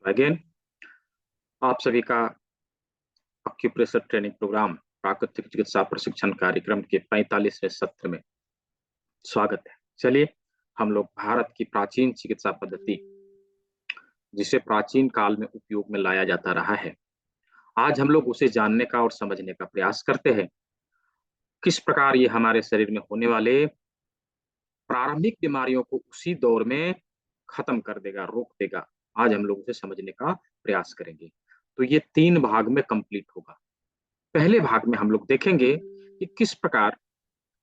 Again आप सभी का अक्यूप्रेशर ट्रेनिंग प्रोग्राम प्राकृतिक चिकित्सा प्रशिक्षण कार्यक्रम के 45वें सत्र में स्वागत है। चलिए हम लोग भारत की प्राचीन चिकित्सा पद्धति जिसे प्राचीन काल में उपयोग में लाया जाता रहा है, आज हम लोग उसे जानने का और समझने का प्रयास करते हैं। किस प्रकार ये हमारे शरीर में होने वाले प्रारंभिक बीमारियों को उसी दौर में खत्म कर देगा, रोक देगा। आज हम लोग उसे समझने का प्रयास करेंगे। तो ये 3 भाग में कंप्लीट होगा। पहले भाग में हम लोग देखेंगे कि किस प्रकार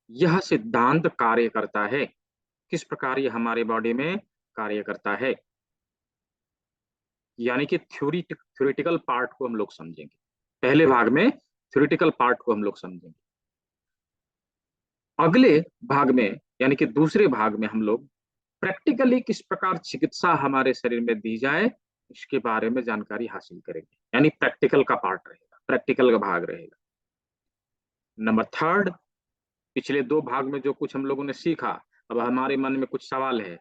यह सिद्धांत कार्य करता है, किस प्रकार यह हमारे बॉडी में कार्य करता है, यानी कि थ्योरेटिकल पार्ट को हम लोग समझेंगे। पहले भाग में थ्योरेटिकल पार्ट को हम लोग समझेंगे। अगले भाग में यानी कि दूसरे भाग में हम लोग प्रैक्टिकली किस प्रकार चिकित्सा हमारे शरीर में दी जाए इसके बारे में जानकारी हासिल करेंगे, यानी प्रैक्टिकल का पार्ट रहेगा, प्रैक्टिकल का भाग रहेगा। नंबर थर्ड, पिछले 2 भाग में जो कुछ हम लोगों ने सीखा, अब हमारे मन में कुछ सवाल है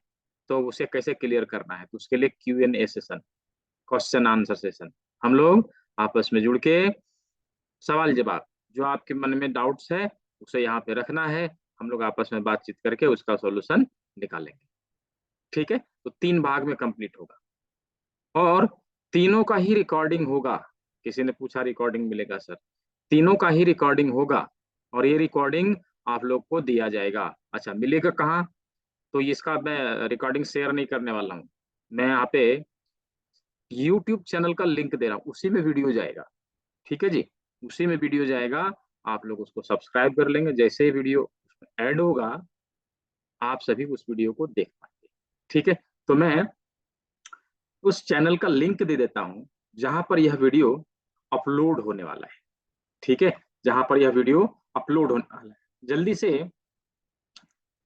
तो उसे कैसे क्लियर करना है, तो उसके लिए Q&A session, question answer session, हम लोग आपस में जुड़ के सवाल जवाब जो आपके मन में डाउट्स है उसे यहाँ पे रखना है। हम लोग आपस में बातचीत करके उसका सॉल्यूशन निकालेंगे। ठीक है, तो 3 भाग में कंप्लीट होगा और तीनों का ही रिकॉर्डिंग होगा। किसी ने पूछा रिकॉर्डिंग मिलेगा सर, तीनों का ही रिकॉर्डिंग होगा और ये रिकॉर्डिंग आप लोग को दिया जाएगा। अच्छा, मिलेगा कहाँ? तो इसका मैं रिकॉर्डिंग शेयर नहीं करने वाला हूँ, मैं यहाँ पे यूट्यूब चैनल का लिंक दे रहा हूँ, उसी में वीडियो जाएगा। ठीक है जी, उसी में वीडियो जाएगा, आप लोग उसको सब्सक्राइब कर लेंगे। जैसे ही वीडियो उसमें ऐड होगा आप सभी उस वीडियो को देख पाएंगे। ठीक है, तो मैं उस चैनल का लिंक दे देता हूँ जहां पर यह वीडियो अपलोड होने वाला है। ठीक है, जहां पर यह वीडियो अपलोड होने वाला है। जल्दी से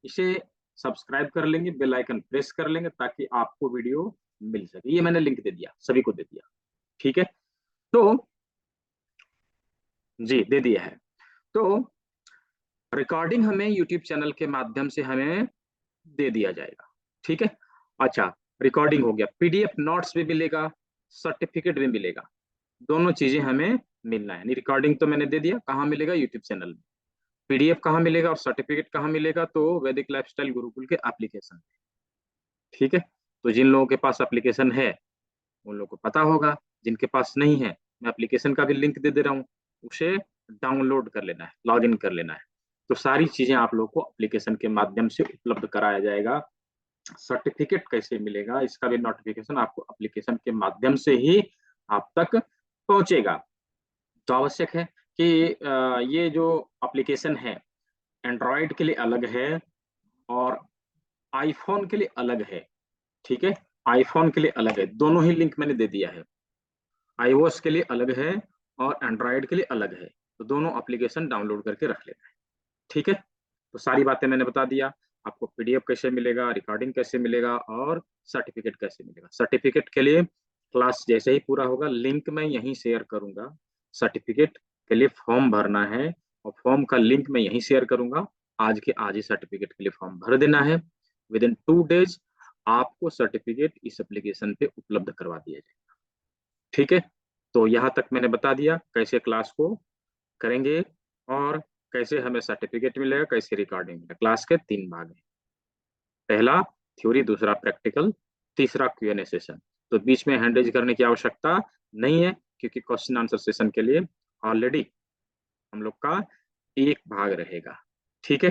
इसे सब्सक्राइब कर लेंगे, बेल आइकन प्रेस कर लेंगे ताकि आपको वीडियो मिल सके। ये मैंने लिंक दे दिया, सभी को दे दिया। ठीक है, तो जी दे दिया है। तो रिकॉर्डिंग हमें यूट्यूब चैनल के माध्यम से हमें दे दिया जाएगा। ठीक है, अच्छा, रिकॉर्डिंग हो गया, पीडीएफ नोट्स भी मिलेगा, सर्टिफिकेट भी मिलेगा, दोनों चीजें हमें मिलना है। रिकॉर्डिंग तो मैंने दे दिया, कहाँ मिलेगा? यूट्यूब चैनल में। पीडीएफ कहाँ मिलेगा और सर्टिफिकेट कहाँ मिलेगा? तो वैदिक लाइफस्टाइल गुरुकुल के एप्लीकेशन। ठीक है, तो जिन लोगों के पास एप्लीकेशन है उन लोगों को पता होगा, जिनके पास नहीं है मैं एप्लीकेशन का भी लिंक दे दे रहा हूँ, उसे डाउनलोड कर लेना है, लॉग इन कर लेना है। तो सारी चीजें आप लोग को एप्लीकेशन के माध्यम से उपलब्ध कराया जाएगा। सर्टिफिकेट कैसे मिलेगा इसका भी नोटिफिकेशन आपको एप्लीकेशन के माध्यम से ही आप तक पहुंचेगा। तो आवश्यक है कि ये जो एप्लीकेशन है एंड्रॉयड के लिए अलग है और आईफोन के लिए अलग है। ठीक है, आईफोन के लिए अलग है, दोनों ही लिंक मैंने दे दिया है। आईओएस के लिए अलग है और एंड्रॉयड के लिए अलग है, तो दोनों एप्लीकेशन डाउनलोड करके रख लेना है। ठीक है, तो सारी बातें मैंने बता दिया। आपको पीडीएफ कैसे मिलेगा, रिकॉर्डिंग कैसे मिलेगा और सर्टिफिकेट कैसे मिलेगा। सर्टिफिकेट के लिए क्लास जैसे ही पूरा होगा लिंक मैं यहीं शेयर करूंगा। सर्टिफिकेट के लिए फॉर्म भरना है और फॉर्म का लिंक मैं यहीं शेयर करूंगा। आज के आज ही सर्टिफिकेट के लिए फॉर्म भर देना है। विद इन 2 डेज आपको सर्टिफिकेट इस एप्लीकेशन पे उपलब्ध करवा दिया जाएगा। ठीक है, तो यहाँ तक मैंने बता दिया कैसे क्लास को करेंगे और कैसे हमें सर्टिफिकेट मिलेगा, कैसे रिकॉर्डिंग मिलेगा। क्लास के 3 भाग हैं, पहला थ्योरी, दूसरा प्रैक्टिकल, तीसरा Q&A सेशन। तो बीच में हैंड रेज करने की आवश्यकता नहीं है क्योंकि क्वेश्चन आंसर सेशन के लिए ऑलरेडी हम लोग का एक भाग रहेगा। ठीक है,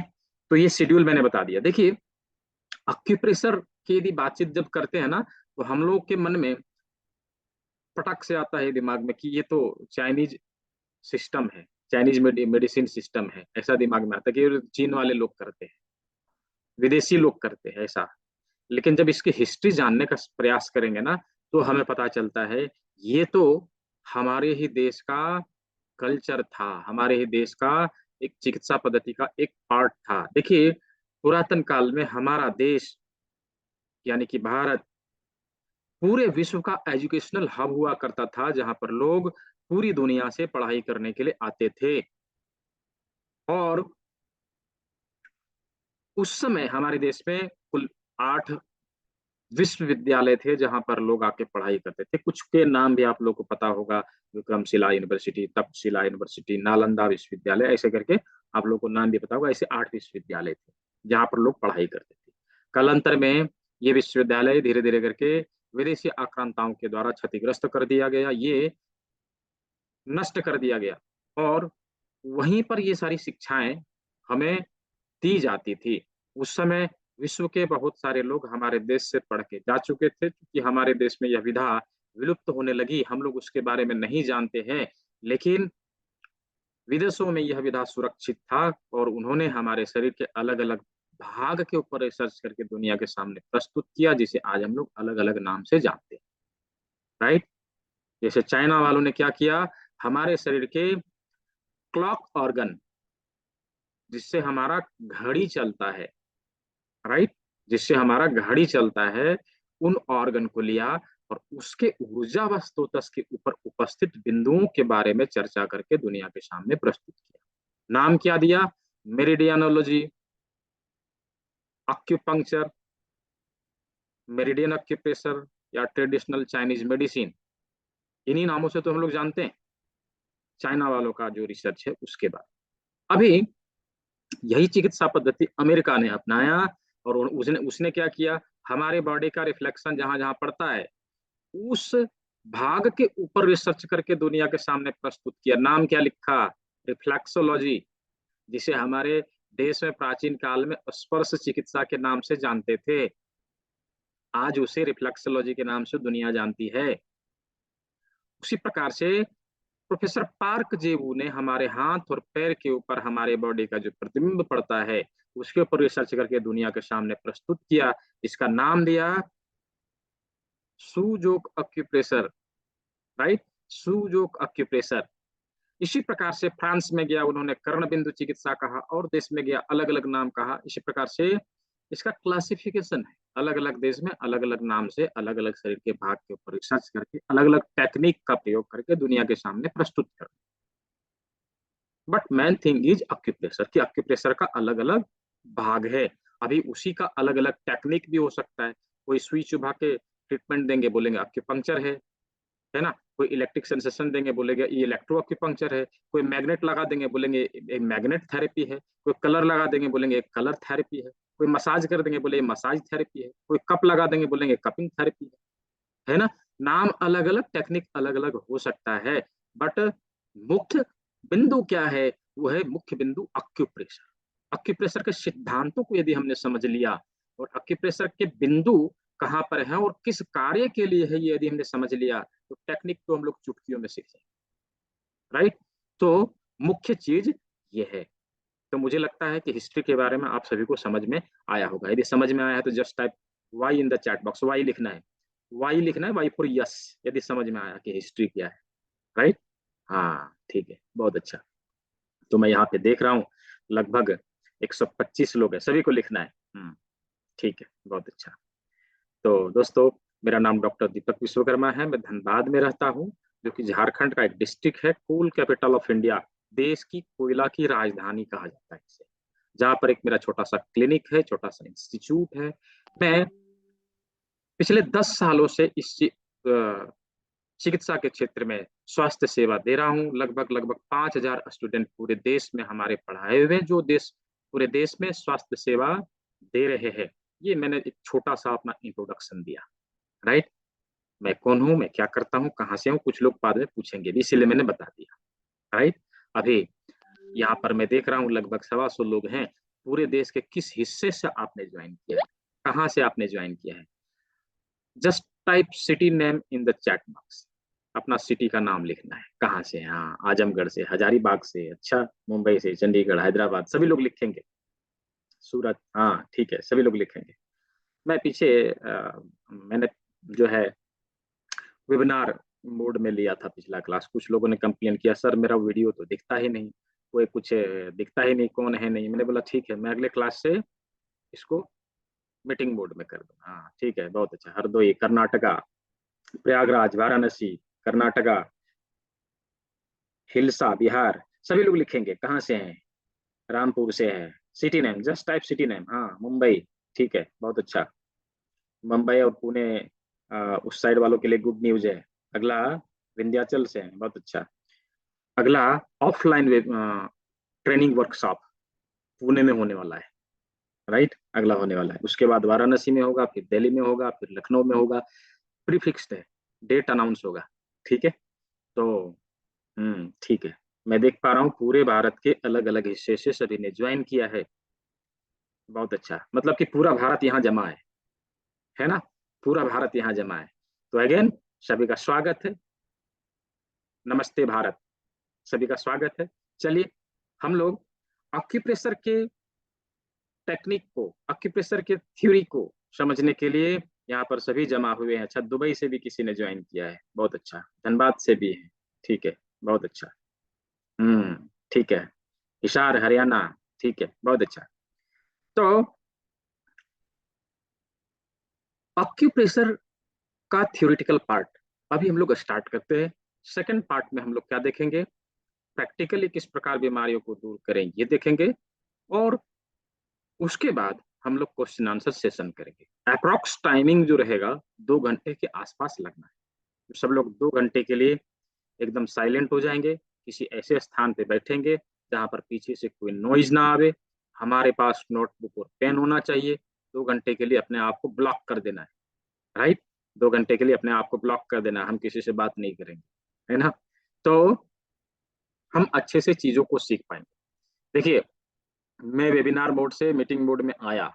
तो ये शेड्यूल मैंने बता दिया। देखिए, अक्यूप्रेशर की यदि बातचीत जब करते हैं ना तो हम लोग के मन में पटक से आता है दिमाग में कि ये तो चाइनीज सिस्टम है, चाइनीज मेडिसिन सिस्टम है, ऐसा दिमाग में आता है कि चीन वाले लोग करते हैं, विदेशी लोग करते हैं ऐसा। लेकिन जब इसकी हिस्ट्री जानने का प्रयास करेंगे ना तो हमें पता चलता है ये तो हमारे ही देश का कल्चर था, हमारे ही देश का एक चिकित्सा पद्धति का एक पार्ट था। देखिए, पुरातन काल में हमारा देश यानी कि भारत पूरे विश्व का एजुकेशनल हब हुआ करता था जहां पर लोग पूरी दुनिया से पढ़ाई करने के लिए आते थे। और उस समय हमारे देश में कुल 8 विश्वविद्यालय थे जहां पर लोग आके पढ़ाई करते थे। कुछ के नाम भी आप लोग को पता होगा, विक्रमशिला यूनिवर्सिटी, तक्षशिला यूनिवर्सिटी, नालंदा विश्वविद्यालय, ऐसे करके आप लोग को नाम भी पता होगा। ऐसे 8 विश्वविद्यालय थे जहां पर लोग पढ़ाई करते थे। कालांतर में ये विश्वविद्यालय धीरे धीरे करके विदेशी आक्रांताओं के द्वारा क्षतिग्रस्त कर दिया गया, ये नष्ट कर दिया गया, और वहीं पर ये सारी शिक्षाएं हमें दी जाती थी। उस समय विश्व के बहुत सारे लोग हमारे देश से पढ़ के जा चुके थे, क्योंकि हमारे देश में यह विधा विलुप्त होने लगी, हम लोग उसके बारे में नहीं जानते हैं। लेकिन विदेशों में यह विधा सुरक्षित था, और उन्होंने हमारे शरीर के अलग अलग भाग के ऊपर रिसर्च करके दुनिया के सामने प्रस्तुत किया, जिसे आज हम लोग अलग अलग नाम से जानते हैं। राइट। जैसे चाइना वालों ने क्या किया, हमारे शरीर के क्लॉक ऑर्गन, जिससे हमारा घड़ी चलता है, राइट, जिससे हमारा घड़ी चलता है, उन ऑर्गन को लिया और उसके ऊर्जा व स्रोतस के ऊपर उपस्थित बिंदुओं के बारे में चर्चा करके दुनिया के सामने प्रस्तुत किया। नाम क्या दिया? मेरिडियनोलॉजी, अक्यूपंक्चर, मेरिडियन अक्यूप्रेशर, या ट्रेडिशनल चाइनीज मेडिसिन। इन्हीं नामों से तो हम लोग जानते हैं चाइना वालों का जो रिसर्च है उसके बाद। अभी यही चिकित्सा पद्धति अमेरिका ने अपनाया, और उसने उसने क्या किया, हमारे बॉडी का रिफ्लेक्शन जहां जहां पड़ता है उस भाग के ऊपर रिसर्च करके दुनिया के सामने प्रस्तुत किया। नाम क्या लिखा? रिफ्लेक्सोलॉजी, जिसे हमारे देश में प्राचीन काल में स्पर्श चिकित्सा के नाम से जानते थे, आज उसे रिफ्लेक्सोलॉजी के नाम से दुनिया जानती है। उसी प्रकार से प्रोफेसर पार्क जेवू ने हमारे हाथ और पैर के ऊपर हमारे बॉडी का जो प्रतिबिंब पड़ता है उसके ऊपर रिसर्च करके दुनिया के सामने प्रस्तुत किया। इसका नाम दिया Sujok acupressure. Right, Sujok acupressure. इसी प्रकार से फ्रांस में गया, उन्होंने कर्ण बिंदु चिकित्सा कहा, और देश में गया अलग अलग नाम कहा। इसी प्रकार से इसका क्लासिफिकेशन है, अलग अलग देश में अलग अलग नाम से अलग अलग शरीर के भाग के ऊपर रिसर्च करके अलग अलग टेक्निक का प्रयोग करके दुनिया के सामने प्रस्तुत कर। बट मेन थिंग इज अक्यूप्रेशर, कि अक्यूप्रेशर का अलग अलग भाग है। अभी उसी का अलग अलग टेक्निक भी हो सकता है। कोई सुई चुभा के ट्रीटमेंट देंगे, बोलेंगे अक्यूपंक्चर है ना। कोई इलेक्ट्रिक सेंसेशन देंगे, बोलेंगे ये इलेक्ट्रो अक्यूपंक्चर है। कोई मैग्नेट लगा देंगे, बोलेंगे एक मैग्नेट थेरेपी है। कोई कलर लगा देंगे, बोलेंगे एक कलर थेरेपी है। कोई मसाज कर देंगे, बोले मसाज थेरेपी है। कोई कप लगा देंगे, बोलेंगे कपिंग थेरेपी है ना। नाम अलग अलग, टेक्निक अलग अलग हो सकता है, बट मुख्य बिंदु क्या है? वो है मुख्य बिंदु अक्यूप्रेशर। अक्यूप्रेशर के सिद्धांतों को यदि हमने समझ लिया, और अक्यूप्रेशर के बिंदु कहाँ पर है और किस कार्य के लिए है, ये यदि हमने समझ लिया, तो टेक्निक तो हम लोग चुटकियों में सीख जाएंगे। राइट। तो मुख्य चीज ये है। तो मुझे लगता है कि हिस्ट्री के बारे में आप सभी को समझ में आया होगा। यदि समझ में आया है तो just type Y in the chat box. Y लिखना है, वाई लिखना है, वाई फॉर यस, यदि समझ में आया कि हिस्ट्री क्या है। राइट। हाँ ठीक है, बहुत अच्छा। तो मैं यहाँ पे देख रहा हूँ लगभग 125 लोग हैं, सभी को लिखना है। ठीक है, बहुत अच्छा। तो दोस्तों, मेरा नाम डॉक्टर दीपक विश्वकर्मा है। मैं धनबाद में रहता हूँ, जो कि झारखंड का एक डिस्ट्रिक्ट है। कोल कैपिटल ऑफ इंडिया, देश की कोयला की राजधानी कहा जाता है इसे। जहाँ पर एक मेरा छोटा सा क्लिनिक है, छोटा सा इंस्टीट्यूट है। मैं पिछले 10 सालों से इस चिकित्सा के क्षेत्र में स्वास्थ्य सेवा दे रहा हूँ। लगभग लगभग 5,000 स्टूडेंट पूरे देश में हमारे पढ़ाए हुए, जो देश पूरे देश में स्वास्थ्य सेवा दे रहे हैं। ये मैंने एक छोटा सा अपना इंट्रोडक्शन दिया। राइट। मैं कौन हूँ, मैं क्या करता हूँ, कहाँ से हूँ, कुछ लोग बाद में पूछेंगे भी, इसीलिए मैंने बता दिया। राइट। अभी यहाँ पर मैं देख रहा हूँ लगभग 125 लोग हैं। पूरे देश के किस हिस्से से आपने ज्वाइन किया है, कहाँ से आपने ज्वाइन किया है? Just type city name in the chat box. अपना सिटी का नाम लिखना है, कहाँ से। हाँ, आजमगढ़ से, हजारीबाग से, अच्छा, मुंबई से, चंडीगढ़, हैदराबाद, सभी लोग लिखेंगे। सूरत, हाँ ठीक है, सभी लोग लिखेंगे। मैं पीछे मैंने जो है वेबिनार मोड में लिया था पिछला क्लास। कुछ लोगों ने कंप्लेन किया, सर मेरा वीडियो तो दिखता ही नहीं, कोई कुछ दिखता ही नहीं, कौन है नहीं। मैंने बोला ठीक है, मैं अगले क्लास से इसको मीटिंग मोड में कर दूंगा। हाँ ठीक है, बहुत अच्छा। हरदोई कर्नाटका, प्रयागराज, वाराणसी कर्नाटका, हिलसा बिहार, सभी लोग लिखेंगे कहाँ से हैं। रामपुर से है, city name, just type city name. हाँ, मुंबई, ठीक है, बहुत अच्छा। मुंबई और पुणे उस साइड वालों के लिए गुड न्यूज है। अगला विंध्याचल से है, बहुत अच्छा। अगला ऑफलाइन ट्रेनिंग वर्कशॉप पुणे में होने वाला है, राइट, अगला होने वाला है। उसके बाद वाराणसी में होगा, फिर दिल्ली में होगा, फिर लखनऊ में होगा। प्री फिक्स्ड है, डेट अनाउंस होगा। ठीक है। तो ठीक है। मैं देख पा रहा हूँ पूरे भारत के अलग अलग हिस्से से सभी ने ज्वाइन किया है। बहुत अच्छा, मतलब कि पूरा भारत यहाँ जमा है ना, पूरा भारत यहाँ जमा है। तो अगेन सभी का स्वागत है। नमस्ते भारत, सभी का स्वागत है। चलिए हम लोग ऑक्यूप्रेशर के टेक्निक को, ऑक्यूप्रेशर के थ्योरी को समझने के लिए यहाँ पर सभी जमा हुए हैं। अच्छा, दुबई से भी किसी ने ज्वाइन किया है, बहुत अच्छा। धनबाद से भी है, ठीक है, बहुत अच्छा। ठीक है। हिसार हरियाणा, ठीक है, बहुत अच्छा। तो ऑक्यूप्रेशर का थ्योरेटिकल पार्ट अभी हम लोग स्टार्ट करते हैं। सेकंड पार्ट में हम लोग क्या देखेंगे, प्रैक्टिकली किस प्रकार बीमारियों को दूर करें ये देखेंगे। और उसके बाद हम लोग क्वेश्चन आंसर सेशन करेंगे। अप्रॉक्स टाइमिंग जो रहेगा 2 घंटे के आसपास लगना है। तो सब लोग 2 घंटे के लिए एकदम साइलेंट हो जाएंगे, किसी ऐसे स्थान पे बैठेंगे जहां पर पीछे से कोई नॉइज ना आवे। हमारे पास नोटबुक और पेन होना चाहिए। 2 घंटे के लिए अपने आप को ब्लॉक कर देना है, राइट। 2 घंटे के लिए अपने आप को ब्लॉक कर देना है, हम किसी से बात नहीं करेंगे, है ना। तो हम अच्छे से चीजों को सीख पाएंगे। देखिए, मैं वेबिनार मोड से मीटिंग मोड में आया,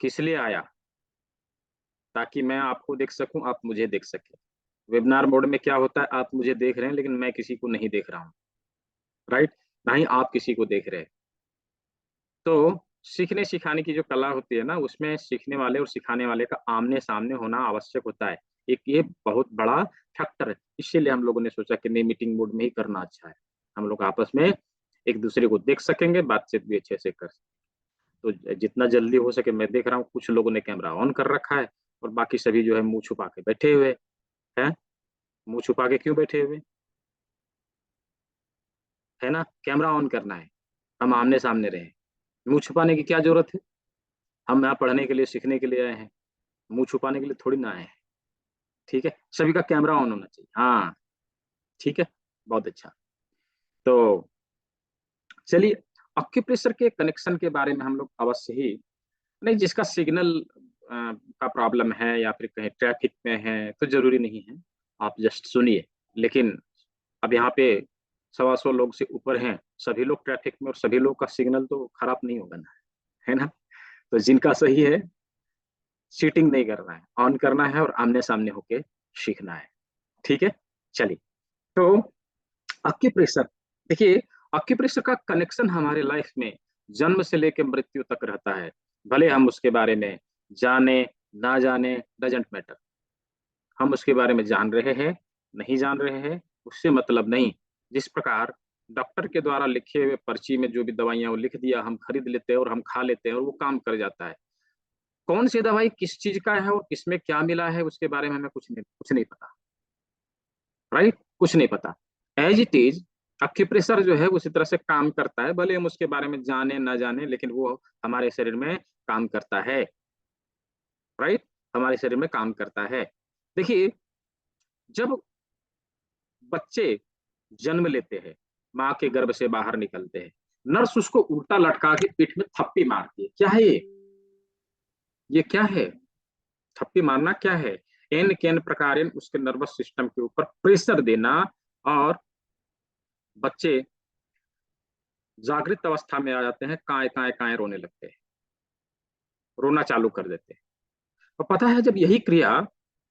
किस लिए आया, ताकि मैं आपको देख सकूं, आप मुझे देख सके। वेबिनार मोड में क्या होता है, आप मुझे देख रहे हैं लेकिन मैं किसी को नहीं देख रहा हूँ, राइट, ना ही आप किसी को देख रहे हैं। तो सीखने सिखाने की जो कला होती है ना, उसमें सीखने वाले और सिखाने वाले का आमने सामने होना आवश्यक होता है। एक ये बहुत बड़ा फैक्टर है। इसीलिए हम लोगों ने सोचा कि नहीं, मीटिंग मोड में ही करना अच्छा है। हम लोग आपस में एक दूसरे को देख सकेंगे, बातचीत भी अच्छे से कर सकेंगे। तो जितना जल्दी हो सके, मैं देख रहा हूँ कुछ लोगों ने कैमरा ऑन कर रखा है और बाकी सभी जो है मुंह छुपा के बैठे हुए हैं। मुंह छुपा के क्यों बैठे हुए, है ना, कैमरा ऑन करना है, हम आमने सामने रहे। मुंह छुपाने की क्या जरूरत है, हम यहाँ पढ़ने के लिए सीखने के लिए आए हैं, मुंह छुपाने के लिए थोड़ी ना आए हैं। ठीक है, सभी का कैमरा ऑन होना चाहिए, हाँ, ठीक है, बहुत अच्छा। तो चलिए, ऑक्यूप्रेशर के कनेक्शन के बारे में हम लोग अवश्य ही, नहीं जिसका सिग्नल का प्रॉब्लम है या फिर कहीं ट्रैफिक में है तो जरूरी नहीं है, आप जस्ट सुनिए। लेकिन अब यहाँ पे 125 लोग से ऊपर हैं, सभी लोग ट्रैफिक में और सभी लोग का सिग्नल तो खराब नहीं होगा ना, है ना। तो जिनका सही है, चीटिंग नहीं करना है, ऑन करना है और आमने सामने होके सीखना है। ठीक है, चलिए। तो अक्यूप्रेशर, देखिए, अक्यूप्रेशर का कनेक्शन हमारे लाइफ में जन्म से लेकर मृत्यु तक रहता है। भले हम उसके बारे में जाने ना जाने, डजेंट मैटर। हम उसके बारे में जान रहे हैं, नहीं जान रहे हैं, उससे मतलब नहीं। जिस प्रकार डॉक्टर के द्वारा लिखे हुए पर्ची में जो भी दवाइयां वो लिख दिया, हम खरीद लेते हैं और हम खा लेते हैं और वो काम कर जाता है। कौन सी दवाई किस चीज का है और किसमें क्या मिला है उसके बारे में हमें कुछ नहीं पता, राइट, कुछ नहीं पता। एज इट इज अक्यूप्रेशर जो है उसी तरह से काम करता है, भले हम उसके बारे में जाने ना जाने, लेकिन वो हमारे शरीर में काम करता है, राइट, हमारे शरीर में काम करता है। देखिए, जब बच्चे जन्म लेते हैं, माँ के गर्भ से बाहर निकलते हैं, नर्स उसको उल्टा लटका के पीठ में थप्पी मारती है। क्या है ये क्या है, थप्पी मारना क्या है, एन के एन प्रकार उसके नर्वस सिस्टम के ऊपर प्रेशर देना। और बच्चे जागृत अवस्था में आ जाते हैं, काय काय काय रोने लगते हैं, रोना चालू कर देते हैं। और पता है, जब यही क्रिया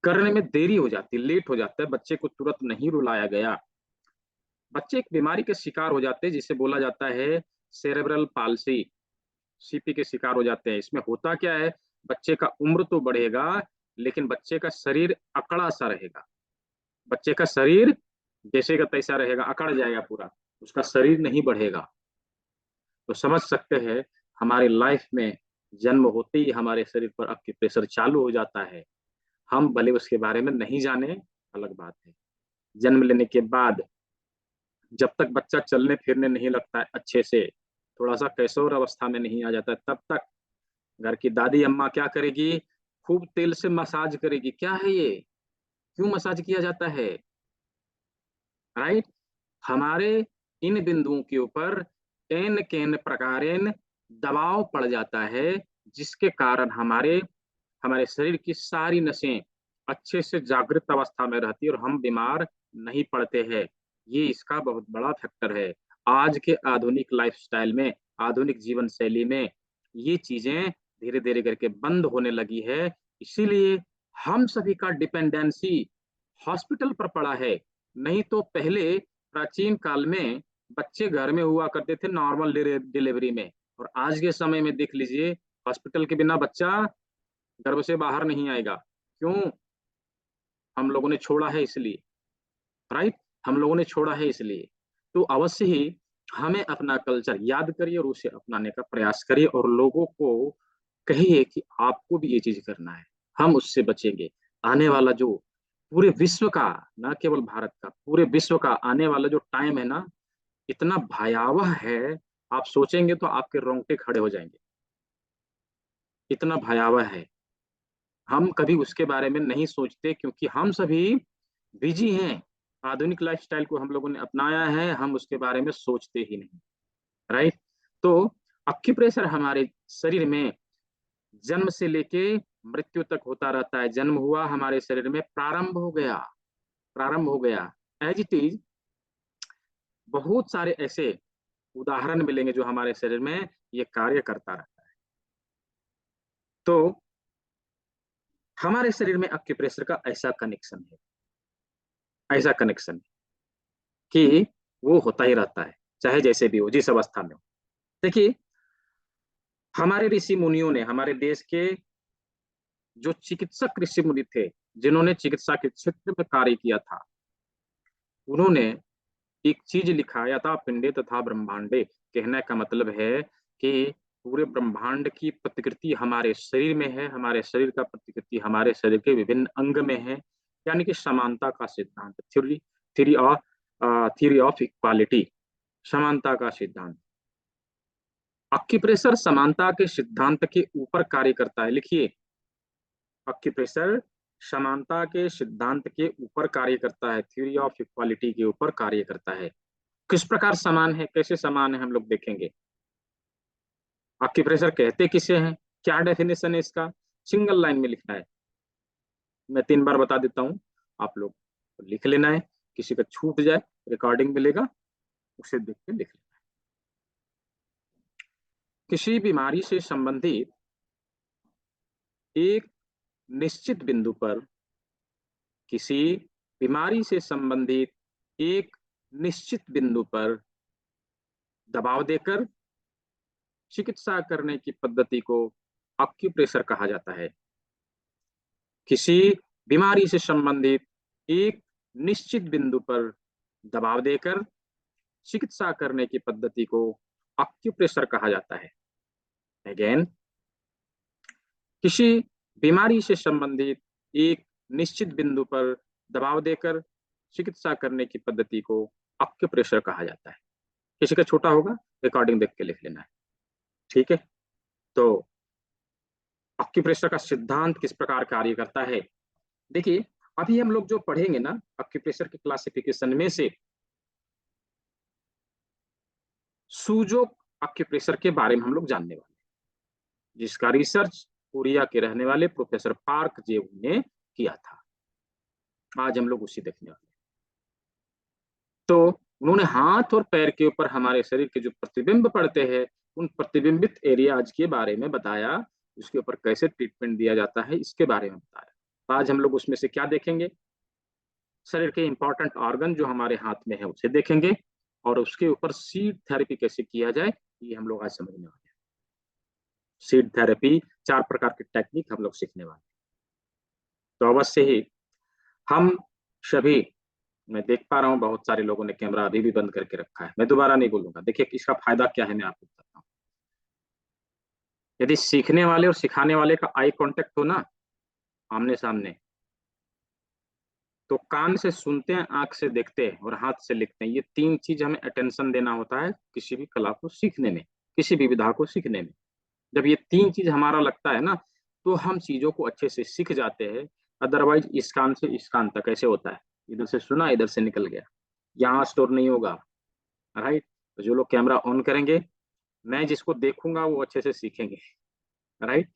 करने में देरी हो जाती है, लेट हो जाता है, बच्चे को तुरंत नहीं रुलाया गया, बच्चे एक बीमारी के शिकार हो जाते हैं जिसे बोला जाता है सेरेब्रल पाल्सी, सीपी के शिकार हो जाते हैं। इसमें होता क्या है, बच्चे का उम्र तो बढ़ेगा लेकिन बच्चे का शरीर अकड़ा सा रहेगा। बच्चे का शरीर जैसे का तैसा रहेगा, अकड़ जाएगा पूरा, उसका शरीर नहीं बढ़ेगा। तो समझ सकते हैं, हमारी लाइफ में जन्म होते ही हमारे शरीर पर अक्यूप्रेशर चालू हो जाता है। हम भले उसके बारे में नहीं जाने, अलग बात है। जन्म लेने के बाद जब तक बच्चा चलने फिरने नहीं लगता है अच्छे से, थोड़ा सा कैशोर अवस्था में नहीं आ जाता है, तब तक घर की दादी अम्मा क्या करेगी, खूब तेल से मसाज करेगी। क्या है ये? क्यों मसाज किया जाता है? राइट। हमारे इन बिंदुओं के ऊपर एन केन प्रकारेण दबाव पड़ जाता है, जिसके कारण हमारे हमारे शरीर की सारी नसें अच्छे से जागृत अवस्था में रहती है और हम बीमार नहीं पड़ते हैं। ये इसका बहुत बड़ा फैक्टर है। आज के आधुनिक लाइफस्टाइल में, आधुनिक जीवन शैली में ये चीजें धीरे धीरे करके बंद होने लगी है। इसीलिए हम सभी का डिपेंडेंसी हॉस्पिटल पर पड़ा है। नहीं तो पहले प्राचीन काल में बच्चे घर में हुआ करते थे नॉर्मल डिलीवरी में, और आज के समय में देख लीजिए, हॉस्पिटल के बिना बच्चा गर्भ से बाहर नहीं आएगा। क्यों? हम लोगों ने छोड़ा है इसलिए। राइट। हम लोगों ने छोड़ा है इसलिए। तो अवश्य ही हमें अपना कल्चर याद करिए और उसे अपनाने का प्रयास करिए, और लोगों को कहिए कि आपको भी ये चीज करना है। हम उससे बचेंगे। आने वाला जो पूरे विश्व का, न केवल भारत का, पूरे विश्व का आने वाला जो टाइम है ना, इतना भयावह है, आप सोचेंगे तो आपके रोंगटे खड़े हो जाएंगे। इतना भयावह है। हम कभी उसके बारे में नहीं सोचते क्योंकि हम सभी बिजी हैं। आधुनिक लाइफस्टाइल को हम लोगों ने अपनाया है, हम उसके बारे में सोचते ही नहीं। राइट। तो एक्यूप्रेशर हमारे शरीर में जन्म से लेके मृत्यु तक होता रहता है। जन्म हुआ, हमारे शरीर में प्रारंभ हो गया, प्रारंभ हो गया। एज इट इज बहुत सारे ऐसे उदाहरण मिलेंगे जो हमारे शरीर में ये कार्य करता रहता है। तो हमारे शरीर में एक्यूप्रेशर का ऐसा कनेक्शन है, ऐसा कनेक्शन कि वो होता ही रहता है, चाहे जैसे भी हो, जिस अवस्था में हो। देखिए, हमारे ऋषि मुनियों ने, हमारे देश के जो चिकित्सक ऋषि मुनि थे, जिन्होंने चिकित्सा के क्षेत्र में कार्य किया था, उन्होंने एक चीज लिखा, यथा पिंडे तथा ब्रह्मांडे। कहने का मतलब है कि पूरे ब्रह्मांड की प्रतिकृति हमारे शरीर में है, हमारे शरीर का प्रतिकृति हमारे शरीर के विभिन्न अंग में है। यानी कि समानता का सिद्धांत, theory theory of theory of equality, समानता का सिद्धांत। एक्यूप्रेशर समानता के सिद्धांत के ऊपर कार्य करता है। लिखिए, एक्यूप्रेशर समानता के सिद्धांत के ऊपर कार्य करता है, थ्योरी ऑफ इक्वालिटी के ऊपर कार्य करता है। किस प्रकार समान है, कैसे समान है, हम लोग देखेंगे। एक्यूप्रेशर कहते किसे हैं, क्या डेफिनेशन है इसका, सिंगल लाइन में लिखना है। मैं 3 बार बता देता हूँ, आप लोग लिख लेना है। किसी का छूट जाए, रिकॉर्डिंग मिलेगा, उसे देख के लिख लेना है। किसी बीमारी से संबंधित एक निश्चित बिंदु पर, किसी बीमारी से संबंधित एक निश्चित बिंदु पर दबाव देकर चिकित्सा करने की पद्धति को एक्यूप्रेशर कहा जाता है। किसी बीमारी से संबंधित एक निश्चित बिंदु पर दबाव देकर चिकित्सा करने की पद्धति को एक्यूप्रेशर कहा जाता है। अगेन, किसी बीमारी से संबंधित एक निश्चित बिंदु पर दबाव देकर चिकित्सा करने की पद्धति को एक्यूप्रेशर कहा जाता है। किसी का छोटा होगा, रिकॉर्डिंग देख के लिख लेना है। ठीक है। तो एक्यूप्रेशर का सिद्धांत किस प्रकार कार्य करता है, देखिए, अभी हम लोग जो पढ़ेंगे ना एक्यूप्रेशर के क्लासिफिकेशन में से, सूजोक एक्यूप्रेशर के बारे में हम लोग जानने वाले हैं, जिसका रिसर्च कोरिया के रहने वाले प्रोफेसर पार्क जेऊ ने किया था। आज हम लोग उसी देखने वाले हैं। तो उन्होंने हाथ और पैर के ऊपर हमारे शरीर के जो प्रतिबिंब पड़ते हैं, उन प्रतिबिंबित एरियाज के बारे में बताया, उसके ऊपर कैसे ट्रीटमेंट दिया जाता है, इसके बारे में बताया। तो आज हम लोग उसमें से क्या देखेंगे, शरीर के इंपॉर्टेंट ऑर्गन जो हमारे हाथ में है उसे देखेंगे, और उसके ऊपर सीड थेरेपी कैसे किया जाए, ये हम लोग आज समझने वाले हैं। सीड थेरेपी, 4 प्रकार की टेक्निक हम लोग सीखने वाले हैं। तो अवश्य ही हम सभी, मैं देख पा रहा हूँ बहुत सारे लोगों ने कैमरा अभी भी बंद करके रखा है, मैं दोबारा नहीं बोलूंगा। देखिए, इसका फायदा क्या है, मैं आपको बताता हूँ। यदि सीखने वाले और सिखाने वाले का आई कांटेक्ट हो ना, आमने सामने, तो कान से सुनते हैं, आंख से देखते हैं और हाथ से लिखते हैं। ये 3 चीज हमें अटेंशन देना होता है किसी भी कला को सीखने में, किसी भी विधा को सीखने में। जब ये 3 चीज हमारा लगता है ना, तो हम चीजों को अच्छे से सीख जाते हैं। अदरवाइज इस कान से इस कान तक कैसे होता है, इधर से सुना इधर से निकल गया, यहाँ स्टोर नहीं होगा। राइट। तो जो लोग कैमरा ऑन करेंगे, मैं जिसको देखूंगा वो अच्छे से सीखेंगे। राइट।